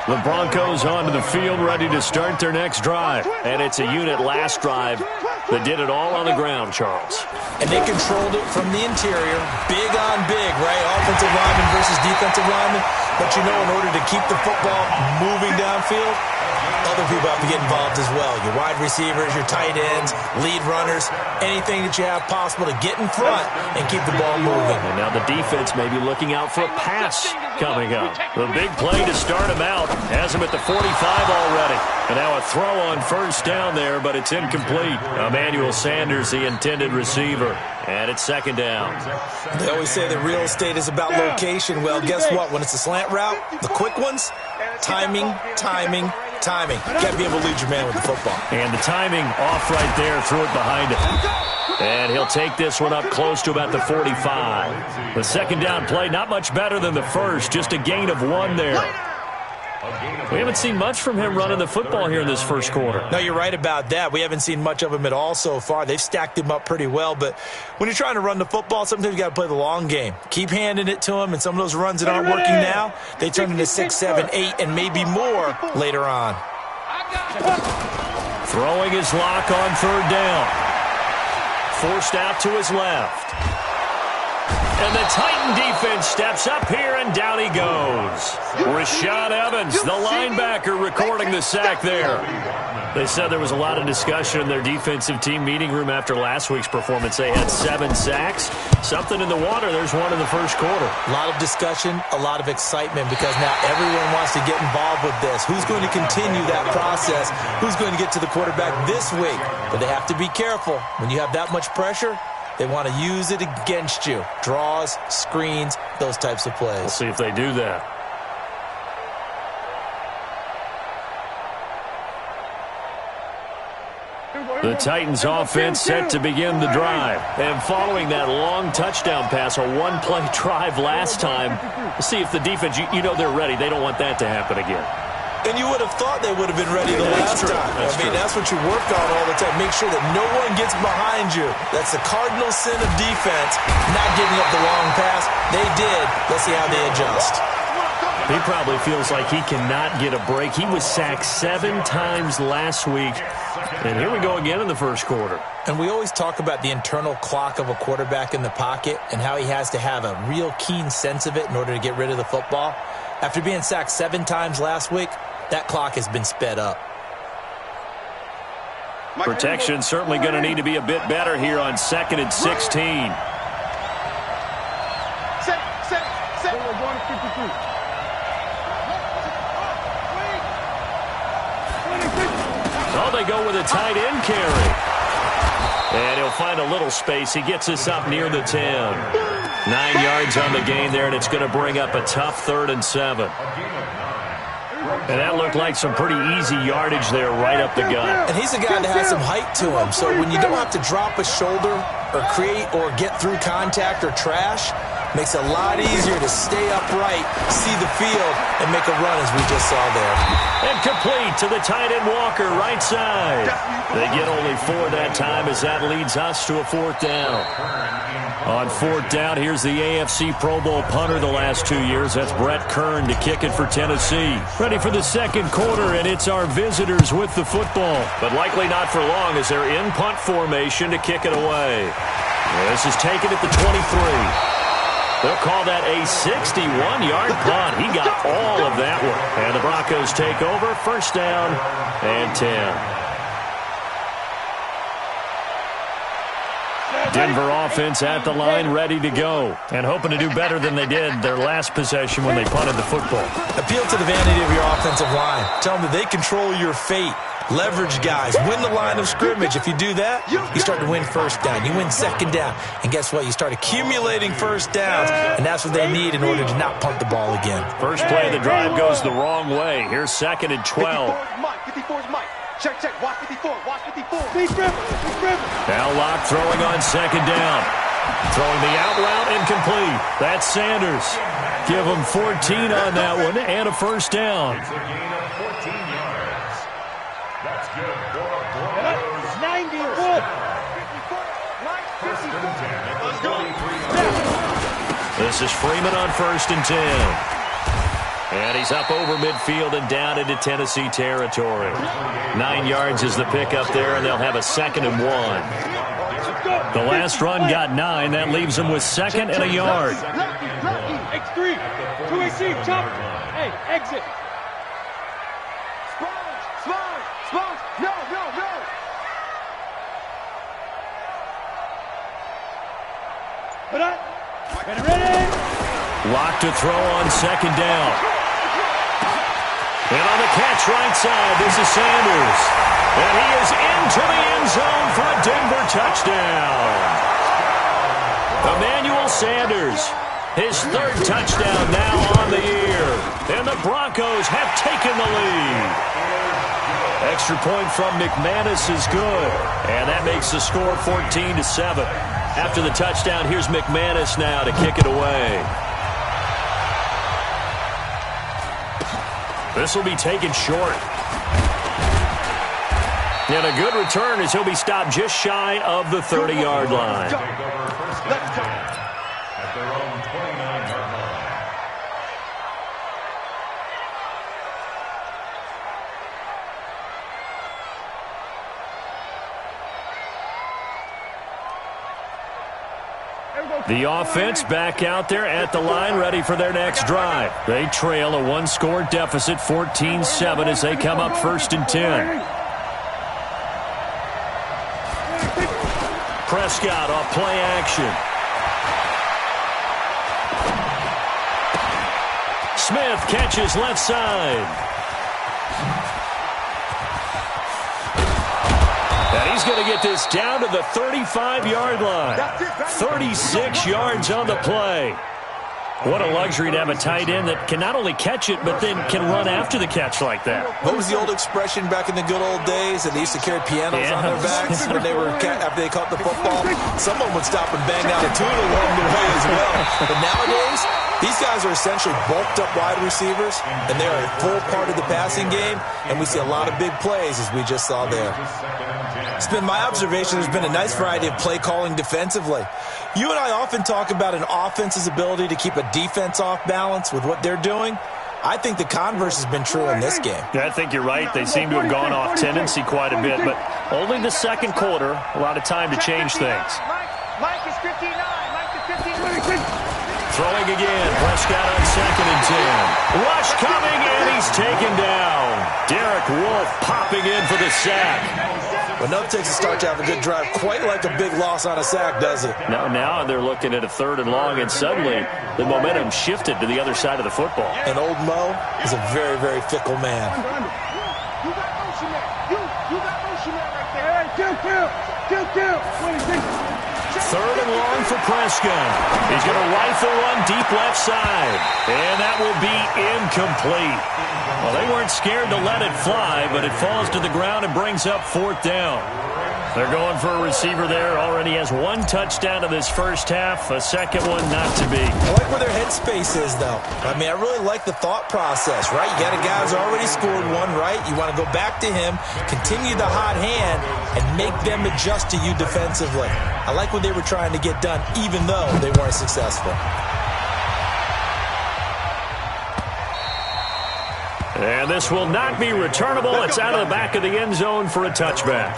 The Broncos onto the field ready to start their next drive. And it's a unit last drive that did it all on the ground, Charles. And they controlled it from the interior, big on big, right? Offensive lineman versus defensive lineman. But you know, in order to keep the football moving downfield, other people have to get involved as well. Your wide receivers, your tight ends, lead runners, anything that you have possible to get in front and keep the ball moving. And now the defense may be looking out for a pass coming up. The big play to start him out has him at the 45 already. And now a throw on first down there, but it's incomplete. Emmanuel Sanders, the intended receiver. And it's second down. They always say that real estate is about location. Well, guess what? When it's a slant route, the quick ones, timing, timing, timing. You got to be able to lead your man with the football. And the timing off right there, threw it behind him. And he'll take this one up close to about the 45. The second down play, not much better than the first, just a gain of 1 there. We haven't seen much from him running the football here in this first quarter. No, you're right about that. We haven't seen much of him at all so far. They've stacked him up pretty well, but when you're trying to run the football, sometimes you got to play the long game. Keep handing it to him, and some of those runs that aren't working now, they turn into 6, 7, 8, and maybe more later on. Throwing his lock on third down. Forced out to his left. And the Titan defense steps up here, and down he goes. Rashad Evans, the linebacker, recording the sack there. They said there was a lot of discussion in their defensive team meeting room after last week's performance. They had 7 sacks. Something in the water. There's one in the first quarter. A lot of discussion, a lot of excitement, because now everyone wants to get involved with this. Who's going to continue that process? Who's going to get to the quarterback this week? But they have to be careful. When you have that much pressure, they want to use it against you. Draws, screens, those types of plays. We'll see if they do that. The Titans offense set to begin the drive. And following that long touchdown pass, a one-play drive last time, we'll see if the defense, you know they're ready. They don't want that to happen again. And you would have thought they would have been ready the last time. That's what you work on all the time. Make sure that no one gets behind you. That's the cardinal sin of defense, not giving up the long pass. They did. Let's see how they adjust. He probably feels like he cannot get a break. He was sacked 7 times last week. And here we go again in the first quarter. And we always talk about the internal clock of a quarterback in the pocket and how he has to have a real keen sense of it in order to get rid of the football. After being sacked 7 times last week, that clock has been sped up. Protection certainly going to need to be a bit better here on 2nd and 16. Oh, they go with a tight end carry. And he'll find a little space. He gets us up near the 10. 9 yards on the gain there, and it's going to bring up a tough 3rd and 7. And that looked like some pretty easy yardage there right up the gut. And he's a guy that has some height to him. So when you don't have to drop a shoulder or create or get through contact or trash, makes it a lot easier to stay upright, see the field, and make a run as we just saw there. And complete to the tight end Walker, right side. They get only 4 that time as that leads us to a 4th down. On 4th down, here's the AFC Pro Bowl punter the last 2 years. That's Brett Kern to kick it for Tennessee. Ready for the second quarter, and it's our visitors with the football. But likely not for long as they're in punt formation to kick it away. This is taken at the 23. They'll call that a 61-yard punt. He got all of that one. And the Broncos take over, 1st down and 10. Denver offense at the line, ready to go. And hoping to do better than they did their last possession when they punted the football. Appeal to the vanity of your offensive line. Tell them that they control your fate. Leverage guys. Win the line of scrimmage. If you do that, you start to win 1st down. You win 2nd down. And guess what? You start accumulating 1st downs. And that's what they need in order to not punt the ball again. First play of the drive goes the wrong way. Here's 2nd and 12. 54's Mike. Check. Watch 54. Now Locke throwing on 2nd down. Throwing the out route incomplete. That's Sanders. Give him 14 on that one and a 1st down. It's a gain of 14 yards. That's good for Broncos. 90. First and 10 at the 43. This is Freeman on 1st and 10. And he's up over midfield and down into Tennessee territory. 9 yards is the pickup there, and they'll have a 2nd and 1. The last run got 9. That leaves them with 2nd and a yard. X3, 2AC, chop. Hey, exit. Sponge, no. Put up. Ready. Locked to throw on 2nd down. And on the catch right side, this is Sanders. And he is into the end zone for a Denver touchdown. Emmanuel Sanders, his 3rd touchdown now on the year. And the Broncos have taken the lead. Extra point from McManus is good. And that makes the score 14-7. After the touchdown, here's McManus now to kick it away. This will be taken short. And a good return as he'll be stopped just shy of the 30-yard line. At their own 29-yard line. The offense back out there at the line, ready for their next drive. They trail a 1-score deficit, 14-7, as they come up 1st and 10. Prescott off play action. Smith catches left side. And he's going to get this down to the 35-yard line. 36 yards on the play. What a luxury to have a tight end that can not only catch it, but then can run after the catch like that. What was the old expression back in the good old days that they used to carry pianos on their backs when they were after they caught the football? Someone would stop and bang out a tune along the way as well. But nowadays, these guys are essentially bulked up wide receivers, and they're a full part of the passing game, and we see a lot of big plays as we just saw there. It's been my observation there's been a nice variety of play calling defensively. You and I often talk about an offense's ability to keep a defense off balance with what they're doing. I think the converse has been true in this game. Yeah, I think you're right. They seem to have gone off tendency quite a bit, but only the 2nd quarter, a lot of time to change things. Mike is 59. Mike is 59. Throwing again, Prescott on 2nd and 10. Rush coming, and he's taken down. Derek Wolfe popping in for the sack. But no, it takes a start to have a good drive, quite like a big loss on a sack, does it? Now they're looking at a 3rd and long, and suddenly the momentum shifted to the other side of the football. And old Mo is a very, very fickle man. You got motion there. You got motion there right there. Hey, kill. 3rd and long for Prescott. He's going to rifle one deep left side. And that will be incomplete. Well, they weren't scared to let it fly, but it falls to the ground and brings up 4th down. They're going for a receiver there. Already has 1 touchdown in this first half. A second one not to be. I like where their headspace is, though. I mean, I really like the thought process, right? You got a guy who's already scored 1, right? You want to go back to him, continue the hot hand, and make them adjust to you defensively. I like what they were trying to get done, even though they weren't successful. And this will not be returnable. It's out of the back of the end zone for a touchback.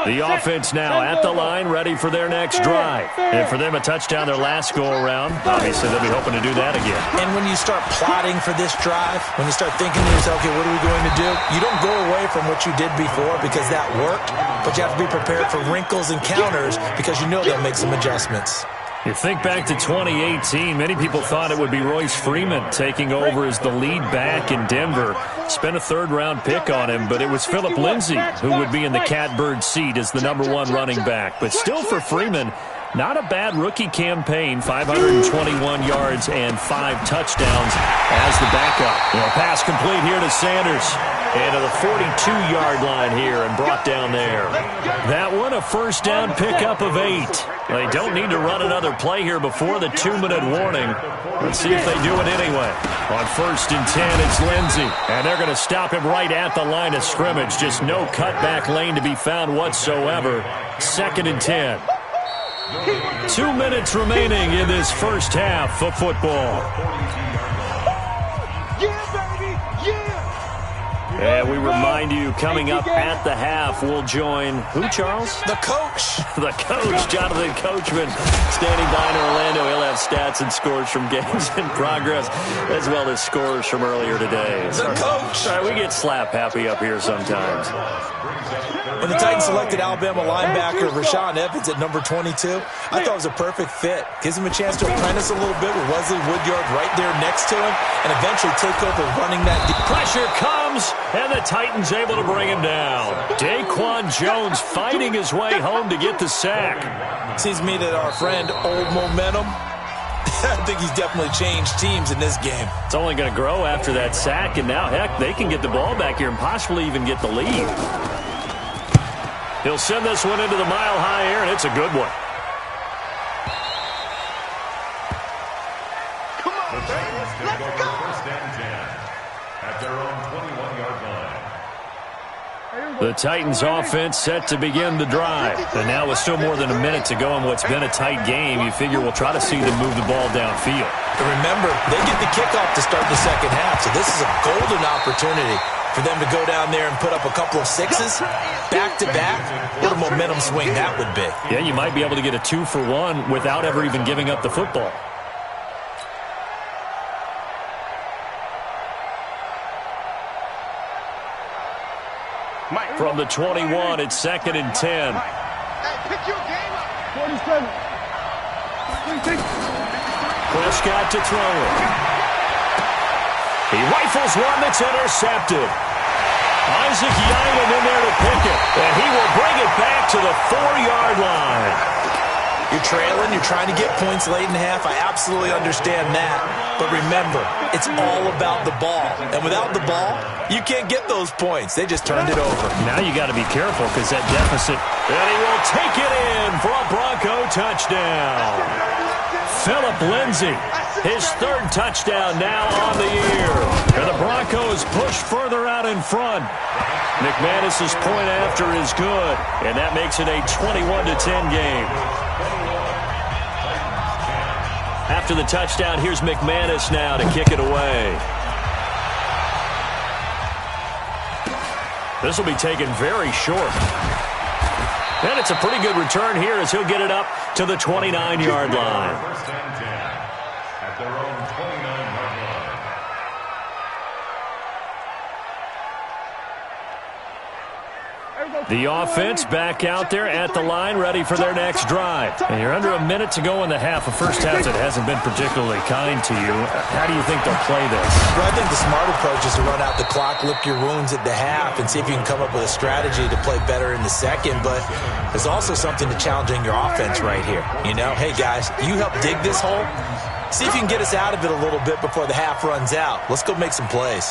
The offense now at the line, ready for their next drive. And for them, a touchdown their last go-around. Obviously, they'll be hoping to do that again. And when you start plotting for this drive, when you start thinking to yourself, okay, what are we going to do? You don't go away from what you did before because that worked, but you have to be prepared for wrinkles and counters because you know they'll make some adjustments. You think back to 2018, many people thought it would be Royce Freeman taking over as the lead back in Denver. Spent a 3rd-round pick on him, but it was Phillip Lindsay who would be in the catbird seat as the #1 running back. But still for Freeman, not a bad rookie campaign, 521 yards and 5 touchdowns as the backup. Well, pass complete here to Sanders. And to the 42-yard line here and brought down there. That one, a 1st down pickup of 8. They don't need to run another play here before the 2-minute warning. Let's see if they do it anyway. On 1st and 10, it's Lindsay. And they're going to stop him right at the line of scrimmage. Just no cutback lane to be found whatsoever. 2nd and 10. 2 minutes remaining in this first half of football. Yeah, baby, yeah. And we remind you, coming up at the half, we'll join who, Charles? The coach. The coach, Jonathan Coachman, standing by in Orlando. He'll have stats and scores from games in progress, as well as scores from earlier today. The coach. Sorry, we get slap happy up here sometimes. When the Titans selected Alabama linebacker Rashaan Evans at number 22, I thought it was a perfect fit. Gives him a chance to apprentice a little bit with Wesley Woodyard right there next to him and eventually take over running that deep. Pressure comes, and the Titans able to bring him down. Daquan Jones fighting his way home to get the sack. Seems to me that our friend Old Momentum, I think he's definitely changed teams in this game. It's only going to grow after that sack, and now, heck, they can get the ball back here and possibly even get the lead. He'll send this one into the mile-high air, and it's a good one. Come on, baby. Let's go. First and 10 at their own 21-yard line. The Titans offense set to begin the drive. And now with still more than a minute to go in what's been a tight game, you figure we'll try to see them move the ball downfield. And remember, they get the kickoff to start the second half, so this is a golden opportunity for them to go down there and put up a couple of sixes back-to-back. What a momentum swing that would be. Yeah, you might be able to get a 2-for-1 without ever even giving up the football. From the 21, it's 2nd and 10. Hey, pick your game up. 47. Prescott to throw it. He rifles one that's intercepted. Isaac Yinan in there to pick it, and he will bring it back to the 4-yard line. You're trailing, you're trying to get points late in half. I absolutely understand that. But remember, it's all about the ball. And without the ball, you can't get those points. They just turned it over. Now you got to be careful because that deficit, and he will take it in for a Bronco touchdown. Phillip Lindsay, his 3rd touchdown now on the year. And the Broncos push further out in front. McManus's point after is good, and that makes it a 21-10 game. After the touchdown, here's McManus now to kick it away. This will be taken very short. And it's a pretty good return here as he'll get it up to the 29-yard line. First and 10 at their own 29-yard line. The offense back out there at the line, ready for their next drive. And you're under a minute to go in the half. A first half that hasn't been particularly kind to you. How do you think they'll play this? Well, I think the smart approach is to run out the clock, lick your wounds at the half, and see if you can come up with a strategy to play better in the second. But there's also something to challenging your offense right here. You know, hey, guys, you help dig this hole. See if you can get us out of it a little bit before the half runs out. Let's go make some plays.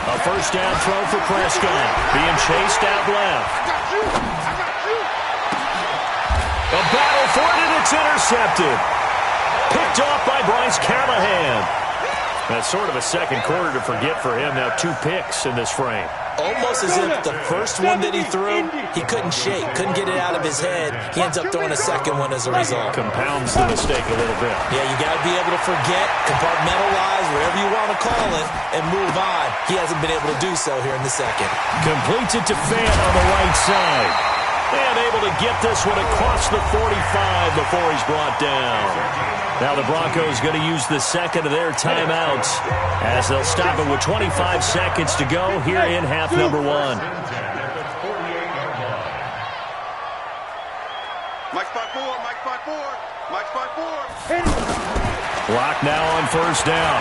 A first down throw for Prescott. Being chased out left. A battle for it, and it's intercepted. Picked off by Bryce Callahan. That's sort of a second quarter to forget for him. Now 2 picks in this frame. Almost as if the first one that he threw, he couldn't shake, couldn't get it out of his head. He ends up throwing a second one as a result. Compounds the mistake a little bit. Yeah, you got to be able to forget, compartmentalize, whatever you want to call it, and move on. He hasn't been able to do so here in the second. Completes it to Fant on the right side. And able to get this one across the 45 before he's brought down. Now the Broncos going to use the second of their timeouts as they'll stop it with 25 seconds to go here in half number 1. Mike spot 4, Mike spot 4, Mike spot 4. Block now on first down.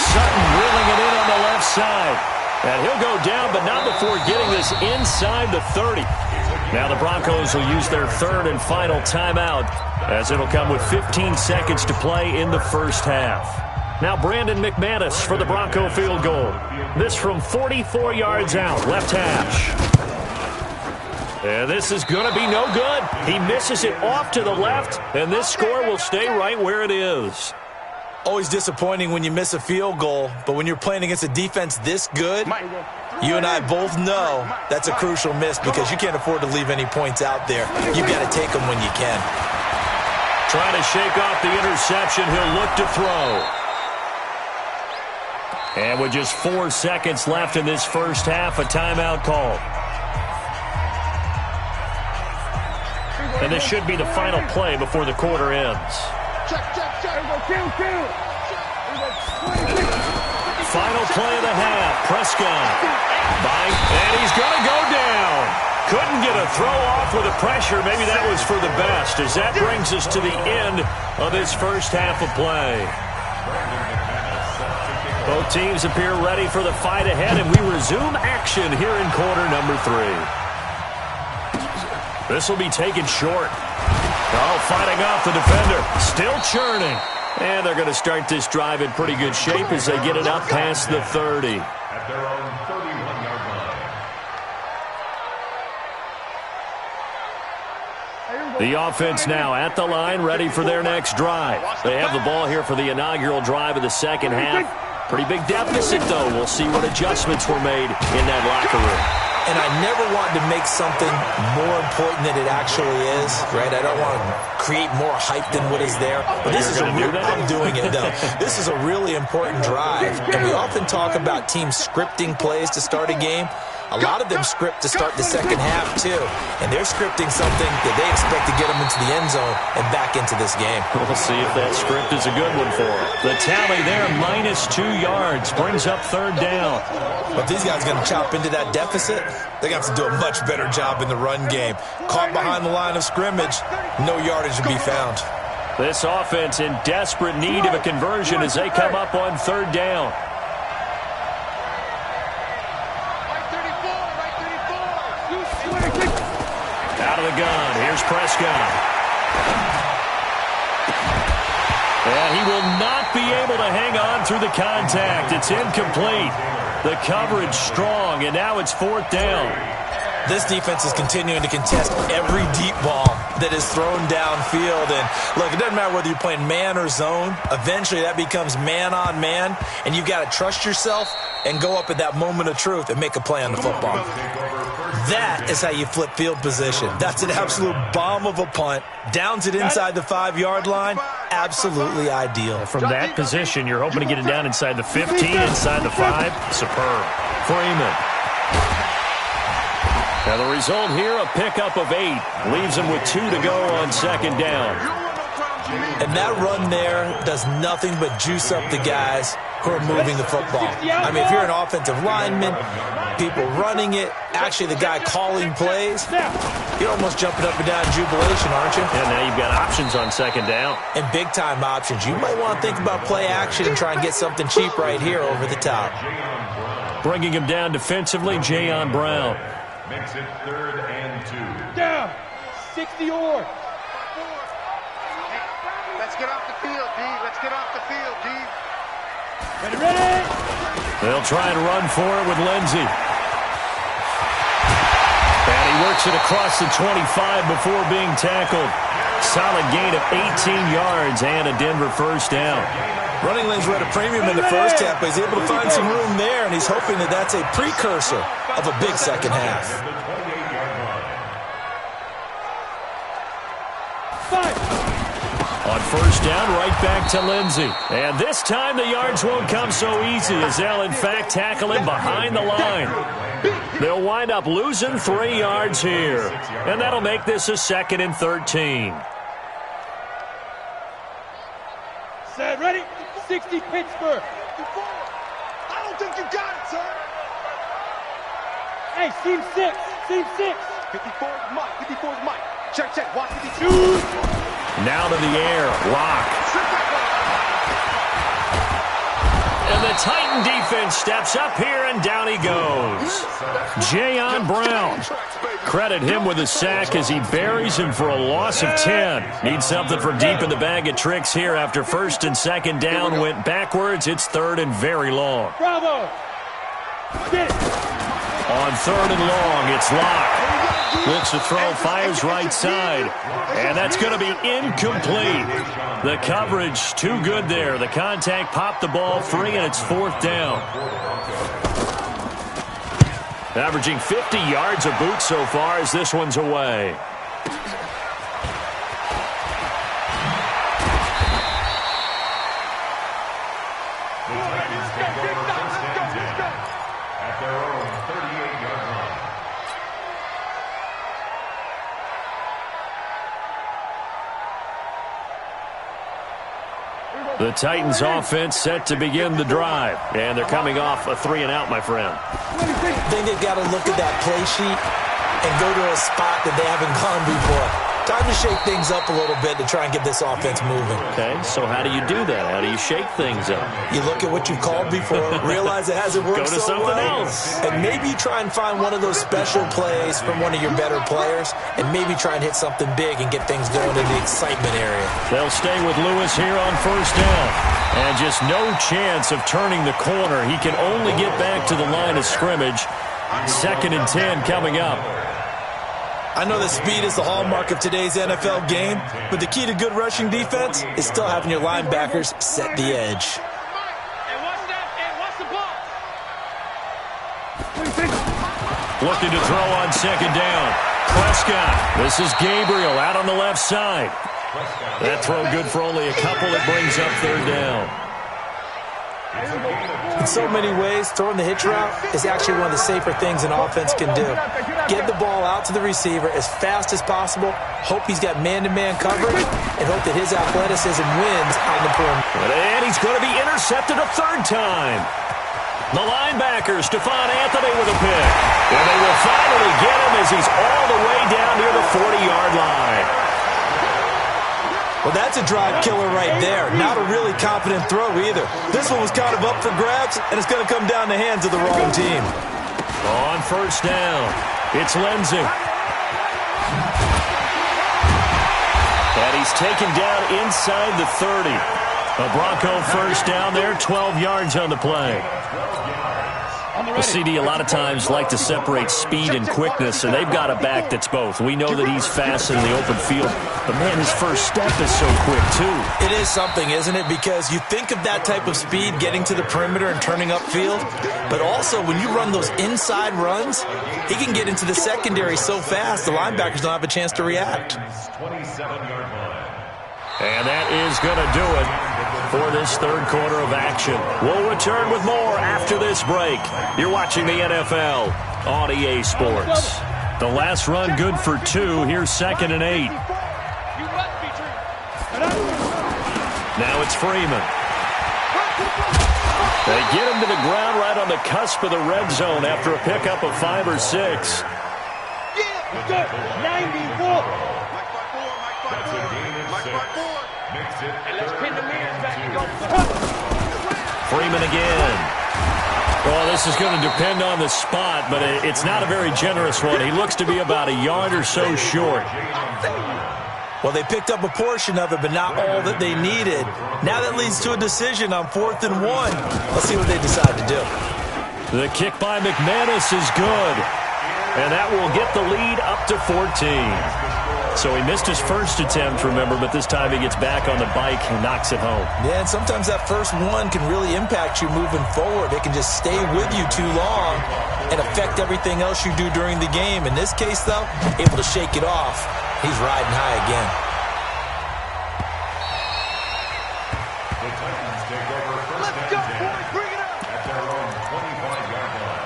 Sutton reeling it in on the left side. And he'll go down, but not before getting this inside the 30. Now the Broncos will use their 3rd and final timeout as it'll come with 15 seconds to play in the first half. Now Brandon McManus for the Bronco field goal. This from 44 yards out, left hash. And this is going to be no good. He misses it off to the left, and this score will stay right where it is. Always disappointing when you miss a field goal, but when you're playing against a defense this good, You and I both know that's a crucial miss because you can't afford to leave any points out there. You've got to take them when you can. Trying to shake off the interception, he'll look to throw. And with just 4 seconds left in this first half, a timeout call. And this should be the final play before the quarter ends. Final play of the half. Prescott. And he's going to go down. Couldn't get a throw off with the pressure. Maybe that was for the best, as that brings us to the end of this first half of play. Both teams appear ready for the fight ahead, and we resume action here in quarter number 3. This will be taken short. Oh, fighting off the defender. Still churning. And they're going to start this drive in pretty good shape as they get it up past the 30. At their own 31-yard line. The offense now at the line, ready for their next drive. They have the ball here for the inaugural drive of the second half. Pretty big deficit, though. We'll see what adjustments were made in that locker room. And I never want to make something more important than it actually is, right? I don't want to create more hype than what is there. But this is I'm doing it, though. This is a really important drive. And we often talk about teams scripting plays to start a game. A lot of them script to start the second half, too. And they're scripting something that they expect to get them into the end zone and back into this game. We'll see if that script is a good one for them. The tally there, -2 yards, brings up third down. But if these guys are going to chop into that deficit, they're going to have to do a much better job in the run game. Caught behind the line of scrimmage, no yardage to be found. This offense in desperate need of a conversion as they come up on third down. Out of the gun, here's Prescott. And he will not be able to hang on through the contact. It's incomplete. The coverage strong, and now it's fourth down. This defense is continuing to contest every deep ball that is thrown downfield. And, look, it doesn't matter whether you're playing man or zone. Eventually, that becomes man-on-man, and you've got to trust yourself and go up at that moment of truth and make a play on the football. That is how you flip field position. That's an absolute bomb of a punt. Downs it inside the 5-yard line. Absolutely ideal. From that position, you're hoping to get it down inside the 15, inside the 5. Superb. Freeman. Now the result here, a pickup of 8. Leaves him with 2 to go on second down. And that run there does nothing but juice up the guys who are moving the football. I mean, if you're an offensive lineman, people running it, actually the guy calling plays, you're almost jumping up and down in jubilation, aren't you? And now you've got options on second down. And big-time options. You might want to think about play action and try and get something cheap right here over the top. Bringing him down defensively, Jayon Brown. Makes it 3rd and 2. Down. 60 or. Let's get off the field, D. Let's get off the field, D. Ready? They'll try and run for it with Lindsey. And he works it across the 25 before being tackled. Solid gain of 18 yards and a Denver first down. Running lanes were at a premium in the first half, but he's able to find some room there, and he's hoping that that's a precursor of a big second half. On first down, right back to Lindsey. And this time the yards won't come so easy as they'll, in fact, tackle him behind the line. They'll wind up losing 3 yards here. And that'll make this a 2nd and 13. Set, ready? 60 Pittsburgh. I don't think you got it, sir. Hey, seam 6. Seam 6. 54 is Mike. 54 is Mike. Check, check. Watch 52. Now to the air. Lock. And the Titan defense steps up here, and down he goes. Jayon Brown. Credit him with a sack as he buries him for a loss of 10. Needs something from deep in the bag of tricks here after first and second down went backwards. It's 3rd and very long. Bravo. Get it. On 3rd and long, it's Locke. Looks to throw, fires right side. And that's going to be incomplete. The coverage too good there. The contact popped the ball free, and it's 4th down. Averaging 50 yards a boot so far as this one's away. At their own 38-yard line. The Titans offense set to begin the drive. And they're coming off a 3-and-out, my friend. I think they've got to look at that play sheet and go to a spot that they haven't gone before. Time to shake things up a little bit to try and get this offense moving. Okay, so how do you do that? How do you shake things up? You look at what you've called before, realize it hasn't worked Go to so something well, else. and maybe you try and find one of those special plays from one of your better players, and maybe try and hit something big and get things going in the excitement area. They'll stay with Lewis here on first down. And just no chance of turning the corner. He can only get back to the line of scrimmage. 2nd and 10 coming up. I know that speed is the hallmark of today's NFL game, but the key to good rushing defense is still having your linebackers set the edge. Looking to throw on 2nd down. Prescott. This is Gabriel out on the left side. That throw good for only a couple. It brings up 3rd down. In so many ways, throwing the hitch route is actually one of the safer things an offense can do. Get the ball out to the receiver as fast as possible, hope he's got man-to-man coverage, and hope that his athleticism wins on the perimeter. And he's going to be intercepted a 3rd time. The linebacker, Stephon Anthony with a pick. And they will finally get him as he's all the way down near the 40-yard line. Well, that's a drive killer right there. Not a really confident throw either. This one was kind of up for grabs, and it's going to come down the hands of the wrong team. On first down, it's Lindsey. And he's taken down inside the 30. A Bronco first down there, 12 yards on the play. The CD a lot of times like to separate speed and quickness, and they've got a back that's both. We know that he's fast in the open field, but man, his first step is so quick too. It is something, isn't it? Because you think of that type of speed getting to the perimeter and turning upfield, but also when you run those inside runs, he can get into the secondary so fast the linebackers don't have a chance to react. 27-yard line. And that is going to do it for this 3rd quarter of action. We'll return with more after this break. You're watching the NFL on EA Sports. The last run good for 2. Here's 2nd and 8. Now it's Freeman. They get him to the ground right on the cusp of the red zone after a pickup of 5 or 6. Yeah, 94. That's a gain of 6. Makes it 3rd and 2. Freeman again. Well, this is going to depend on the spot, but it's not a very generous one. He looks to be about a yard or so short. Well, they picked up a portion of it, but not all that they needed. Now that leads to a decision on 4th and 1. Let's see what they decide to do. The kick by McManus is good, and that will get the lead up to 14. So he missed his first attempt, remember, but this time he gets back on the bike and knocks it home. Yeah, and sometimes that first one can really impact you moving forward. It can just stay with you too long and affect everything else you do during the game. In this case, though, able to shake it off. He's riding high again. The Titans take over 1st and 10 Bring it up. at their own 25-yard line.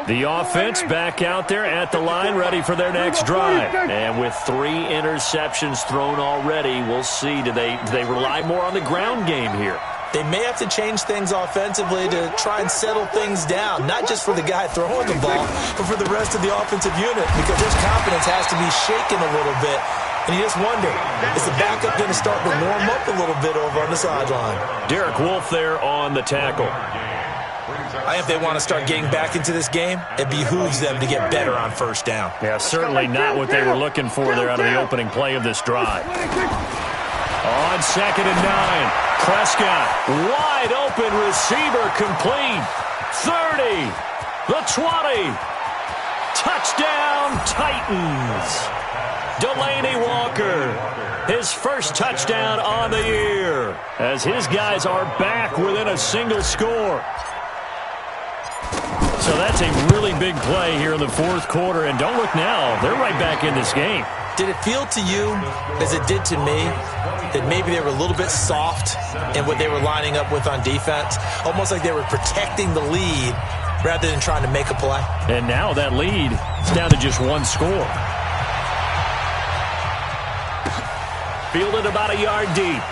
The offense back out there at the line, ready for their next drive. And with 3 interceptions thrown already, we'll see. Do they rely more on the ground game here? They may have to change things offensively to try and settle things down, not just for the guy throwing the ball, but for the rest of the offensive unit, because his confidence has to be shaken a little bit. And you just wonder, is the backup going to start to warm up a little bit over on the sideline? Derek Wolfe there on the tackle. If they want to start getting back into this game, it behooves them to get better on first down. Yeah, certainly not what they were looking for there out of the opening play of this drive. On 2nd and 9, Prescott, wide open receiver, complete. 30, the 20. Touchdown, Titans. Delaney Walker, his first touchdown on the year, as his guys are back within a single score. So that's a really big play here in the fourth quarter, and don't look now, they're right back in this game. Did it feel to you, as it did to me, that maybe they were a little bit soft in what they were lining up with on defense? Almost like they were protecting the lead rather than trying to make a play. And now that lead is down to just one score. Fielded about a yard deep.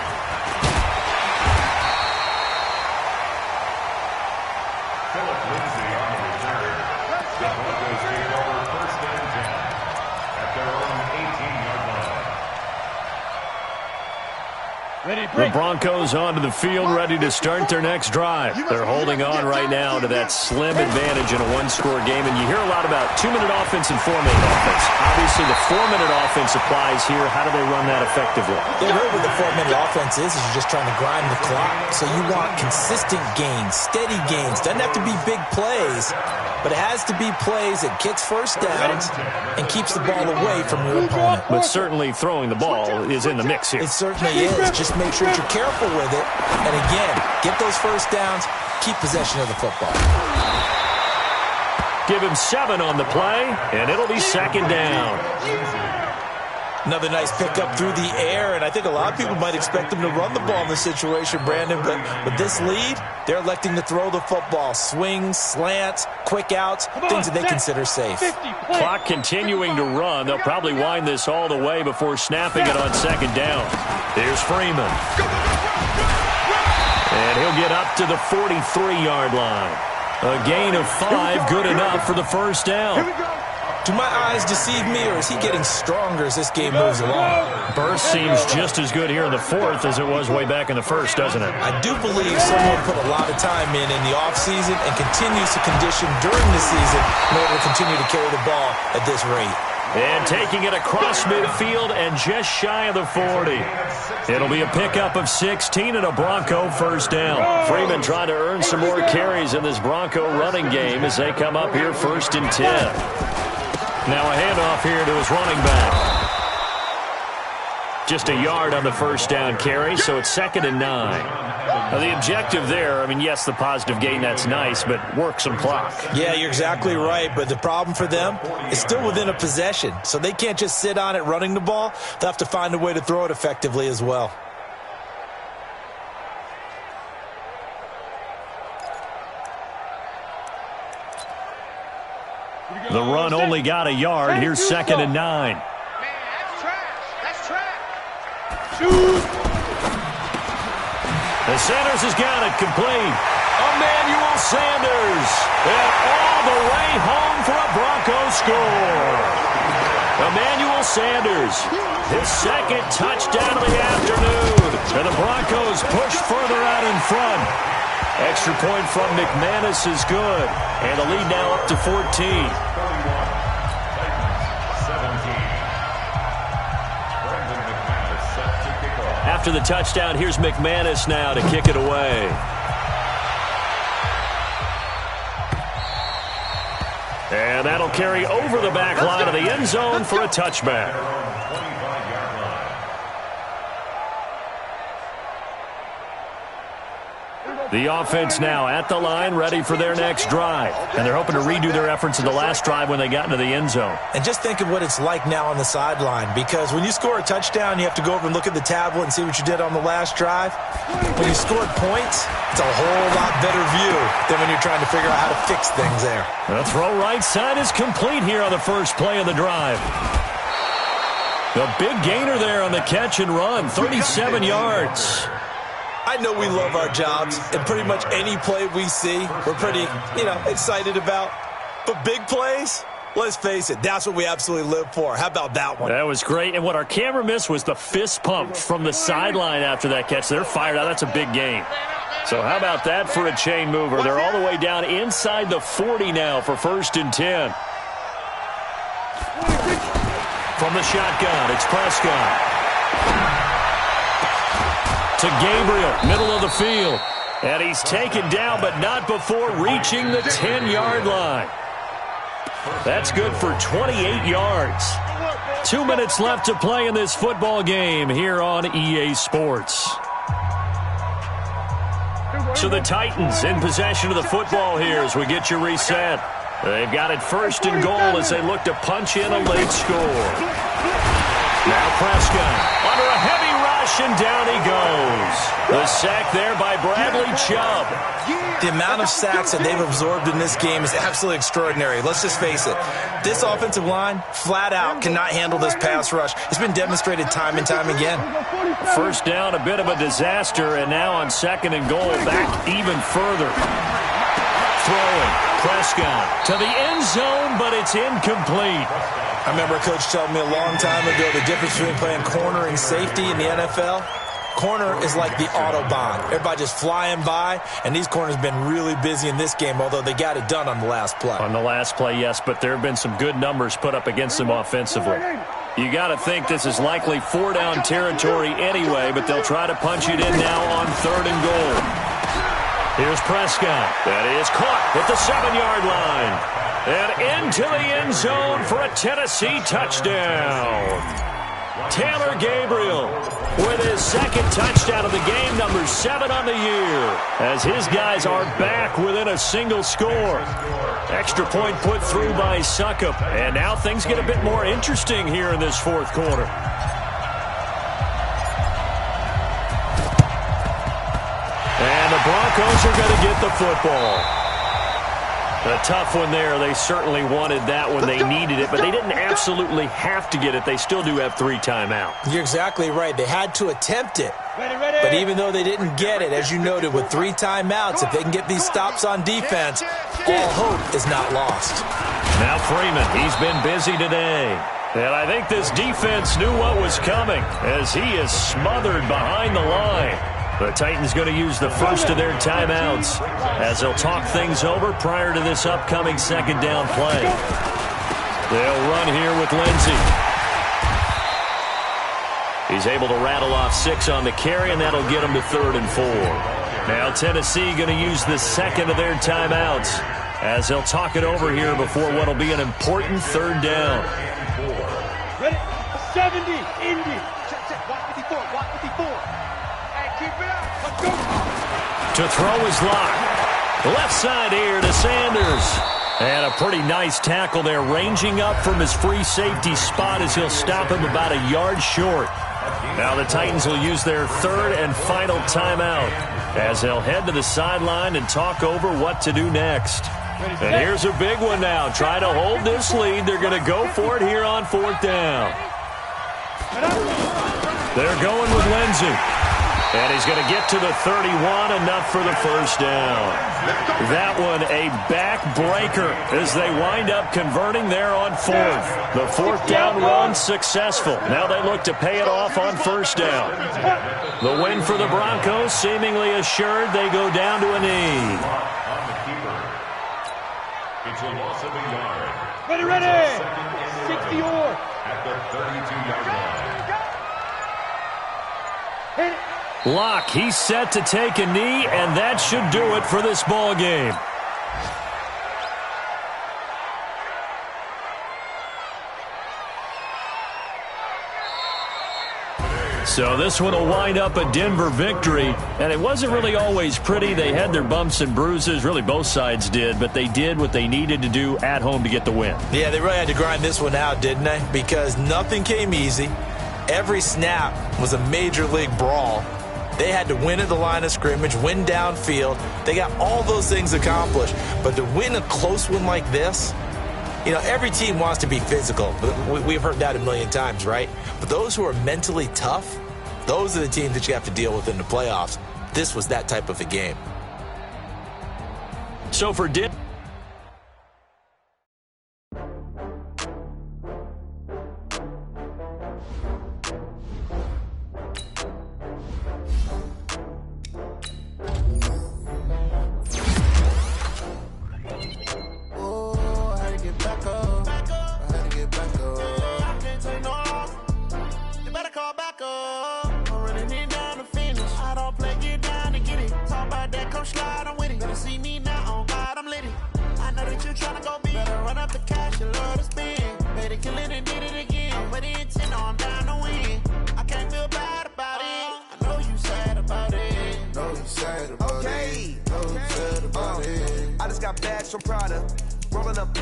The Broncos onto the field, ready to start their next drive. They're holding on right now to that slim advantage in a one-score game, and you hear a lot about 2-minute offense and 4-minute offense. Obviously, the 4-minute offense applies here. How do they run that effectively? They know what the 4-minute offense is you're just trying to grind the clock. So you want consistent gains, steady gains. Doesn't have to be big plays, but it has to be plays that gets first downs and keeps the ball away from your opponent. But certainly throwing the ball is in the mix here. It certainly is. Just make sure you're careful with it. And again, get those first downs, keep possession of the football. Give him 7 on the play, and it'll be 2nd down. Another nice pickup through the air, and I think a lot of people might expect them to run the ball in this situation, Brandon, but with this lead, they're electing to throw the football. Swings, slants, quick outs, things that they consider safe. Clock continuing to run. They'll probably wind this all the way before snapping it on 2nd down. Here's Freeman. And he'll get up to the 43-yard line. A gain of 5, good enough for the first down. Do my eyes deceive me, or is he getting stronger as this game moves along? Burst seems just as good here in the fourth as it was way back in the first, doesn't it? I do believe someone put a lot of time in the offseason and continues to condition during the season in order to continue to carry the ball at this rate. And taking it across midfield and just shy of the 40. It'll be a pickup of 16 and a Bronco first down. Freeman trying to earn some more carries in this Bronco running game as they come up here 1st and 10. Now a handoff here to his running back. Just a yard on the first down carry, so it's 2nd and 9. Now the objective there, I mean, yes, the positive gain, that's nice, but work some clock. Yeah, you're exactly right, but the problem for them is still within a possession, so they can't just sit on it running the ball. They'll have to find a way to throw it effectively as well. The run only got a yard. Here's 2nd and 9. Man, that's trash. That's trash. The Sanders has got it complete. Emmanuel Sanders. And all the way home for a Broncos score. Emmanuel Sanders, his 2nd touchdown of the afternoon. And the Broncos push further out in front. Extra point from McManus is good. And the lead now up to 14. After the touchdown, here's McManus now to kick it away. And that'll carry over the back line of the end zone for a touchback. The offense now at the line, ready for their next drive. And they're hoping to redo their efforts in the last drive when they got into the end zone. And just think of what it's like now on the sideline, because when you score a touchdown, you have to go over and look at the tablet and see what you did on the last drive. When you scored points, it's a whole lot better view than when you're trying to figure out how to fix things there. The throw right side is complete here on the first play of the drive. The big gainer there on the catch and run, 37 yards. I know we love our jobs, and pretty much any play we see, we're pretty, excited about. But big plays, let's face it, that's what we absolutely live for. How about that one? That was great. And what our camera missed was the fist pump from the sideline after that catch. They're fired out. That's a big gain. So how about that for a chain mover? They're all the way down inside the 40 now for 1st and 10. From the shotgun, it's Prescott. to Gabriel, middle of the field. And he's taken down, but not before reaching the 10-yard line. That's good for 28 yards. 2 minutes left to play in this football game here on EA Sports. So the Titans in possession of the football here as we get you reset. They've got it first and goal as they look to punch in a late score. Now Prescott under a heavy rush, and down he goes. The sack there by Bradley Chubb. The amount of sacks that they've absorbed in this game is absolutely extraordinary. Let's just face it. This offensive line, flat out, cannot handle this pass rush. It's been demonstrated time and time again. First down, a bit of a disaster, and now on second and goal, back even further. Throwing, Prescott to the end zone, but it's incomplete. I remember a coach telling me a long time ago the difference between playing corner and safety in the NFL. Corner is like the Autobahn. Everybody just flying by, and these corners have been really busy in this game, although they got it done on the last play. On the last play, yes, but there have been some good numbers put up against them offensively. You got to think this is likely four-down territory anyway, but they'll try to punch it in now on third and goal. Here's Prescott. That is caught at the 7-yard line. And into the end zone for a Tennessee touchdown. Taylor Gabriel with his second touchdown of the game, number 7 on the year, as his guys are back within a single score. Extra point put through by Suckup, and now things get a bit more interesting here in this fourth quarter. And the Broncos are going to get the football. A tough one there. They certainly wanted that when they needed it, but they didn't absolutely have to get it. They still do have 3 timeouts. You're exactly right. They had to attempt it. But even though they didn't get it, as you noted, with 3 timeouts, if they can get these stops on defense, all hope is not lost. Now Freeman, he's been busy today. And I think this defense knew what was coming as he is smothered behind the line. The Titans going to use the first of their timeouts as they'll talk things over prior to this upcoming second down play. They'll run here with Lindsey. He's able to rattle off 6 on the carry, and that'll get him to 3rd and 4. Now Tennessee going to use the second of their timeouts as they'll talk it over here before what will be an important 3rd down. Ready? 70, Indy. Check. Watch 54, watch 54. Keep it up. Let's go. To throw is Locke. Left side here to Sanders. And a pretty nice tackle there, ranging up from his free safety spot as he'll stop him about a yard short. Now the Titans will use their 3rd and final timeout as they'll head to the sideline and talk over what to do next. And here's a big one now. Try to hold this lead. They're going to go for it here on 4th down. They're going with Lindsey. And he's going to get to the 31, enough for the first down. That one a backbreaker as they wind up converting there on 4th. The 4th down run successful. Now they look to pay it off on 1st down. The win for the Broncos seemingly assured. They go down to a knee. It's a loss of a yard. Ready. 60 or. At the 32-yard line. Hit it. Locke, he's set to take a knee, and that should do it for this ball game. So this one will wind up a Denver victory, and it wasn't really always pretty. They had their bumps and bruises, really both sides did, but they did what they needed to do at home to get the win. Yeah, they really had to grind this one out, didn't they? Because nothing came easy. Every snap was a major league brawl. They had to win at the line of scrimmage, win downfield. They got all those things accomplished. But to win a close one like this, you know, every team wants to be physical. We've heard that a million times, right? But those who are mentally tough, those are the teams that you have to deal with in the playoffs. This was that type of a game. So for got bags from Prada. Rolling up.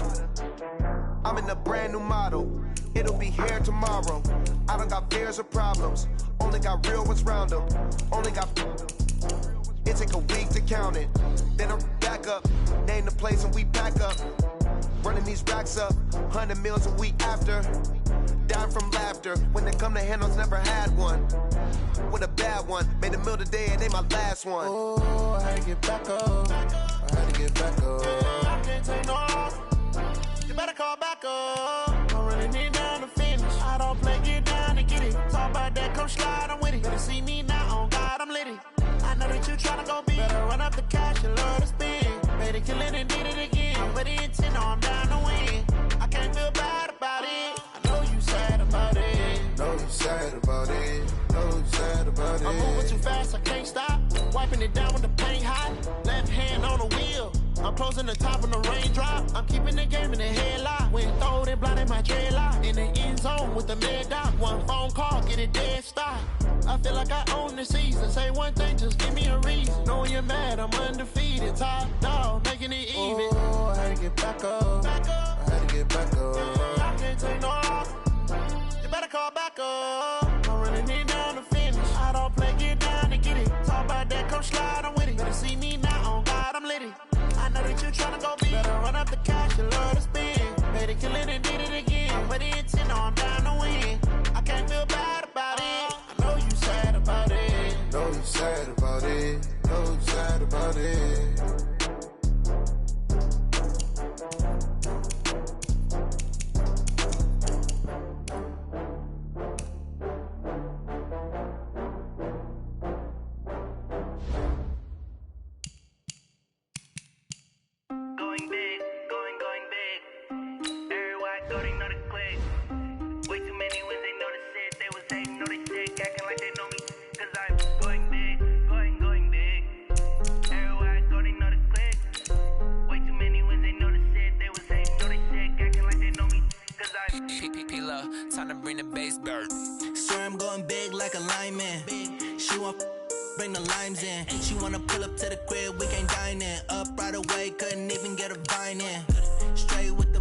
I'm in a brand new model. It'll be here tomorrow. I don't got fears or problems. Only got real ones round them. Only got. It take a week to count it. Then I'm back up. Name the place and we pack up. Running these racks up. 100 meals a week after. Dying from laughter. When they come to handles, never had one. With a bad one. Made a meal today and ain't my last one. Oh, I had to get back up. I had to get back up. I can't take no loss. You better call back up. I'm running it down to finish. I don't play, get down to get it. Talk about that, come slide, I'm with it. Better see me now, on God, I'm litty. I know that you tryna go big. Better run up the cash, you love to spend. Made it, kill it, and did it again. I'm with the intent, I'm down to win. I can't feel bad about it. I know you sad about it. Know you sad about it. Know you sad about it. I'm moving too fast, I can't stop. Wiping it down with the paint hot. Left hand on the wheel. I'm closing the top of the raindrop. I'm keeping the game in the headlock. When throwed and blinded my dreadlock. In the end zone with the mad dot. One phone call, get it dead stop. I feel like I own the season. Say one thing, just give me a reason. Knowing you're mad, I'm undefeated. Top dog, making it even. Oh, I had to get back up. Back up. I had to get back up. I can't take no loss. You better call back up. I'm running it down to finish. I don't play, get down to get it. Talk about that, come slide, I'm with it. Better see me now, on God, I'm litty. I know that you tryna go big. Better run up the cash, you love to spend. Made it, kill it, and did it again. But the intent, I'm down to win. I can't feel bad about it. I know you sad about it. Know you sad about it. Know you sad about it. Going big, going big. Everywhere I go, they know the click. Way too many wins, they know the shit. They was hating, know they shit, acting like they know me. Cause I'm going big, going big. Everywhere I go, they know the click. Way too many wins, they know the shit. They was hating, know they shit, acting like they know me. Cause I'm P-P-P-Love, time to bring the bass bird. Swear I'm going big like a lineman. She want bring the limes in. She wanna pull up to the crib, we can't dine in. Up right away, couldn't even get a vine in. Straight with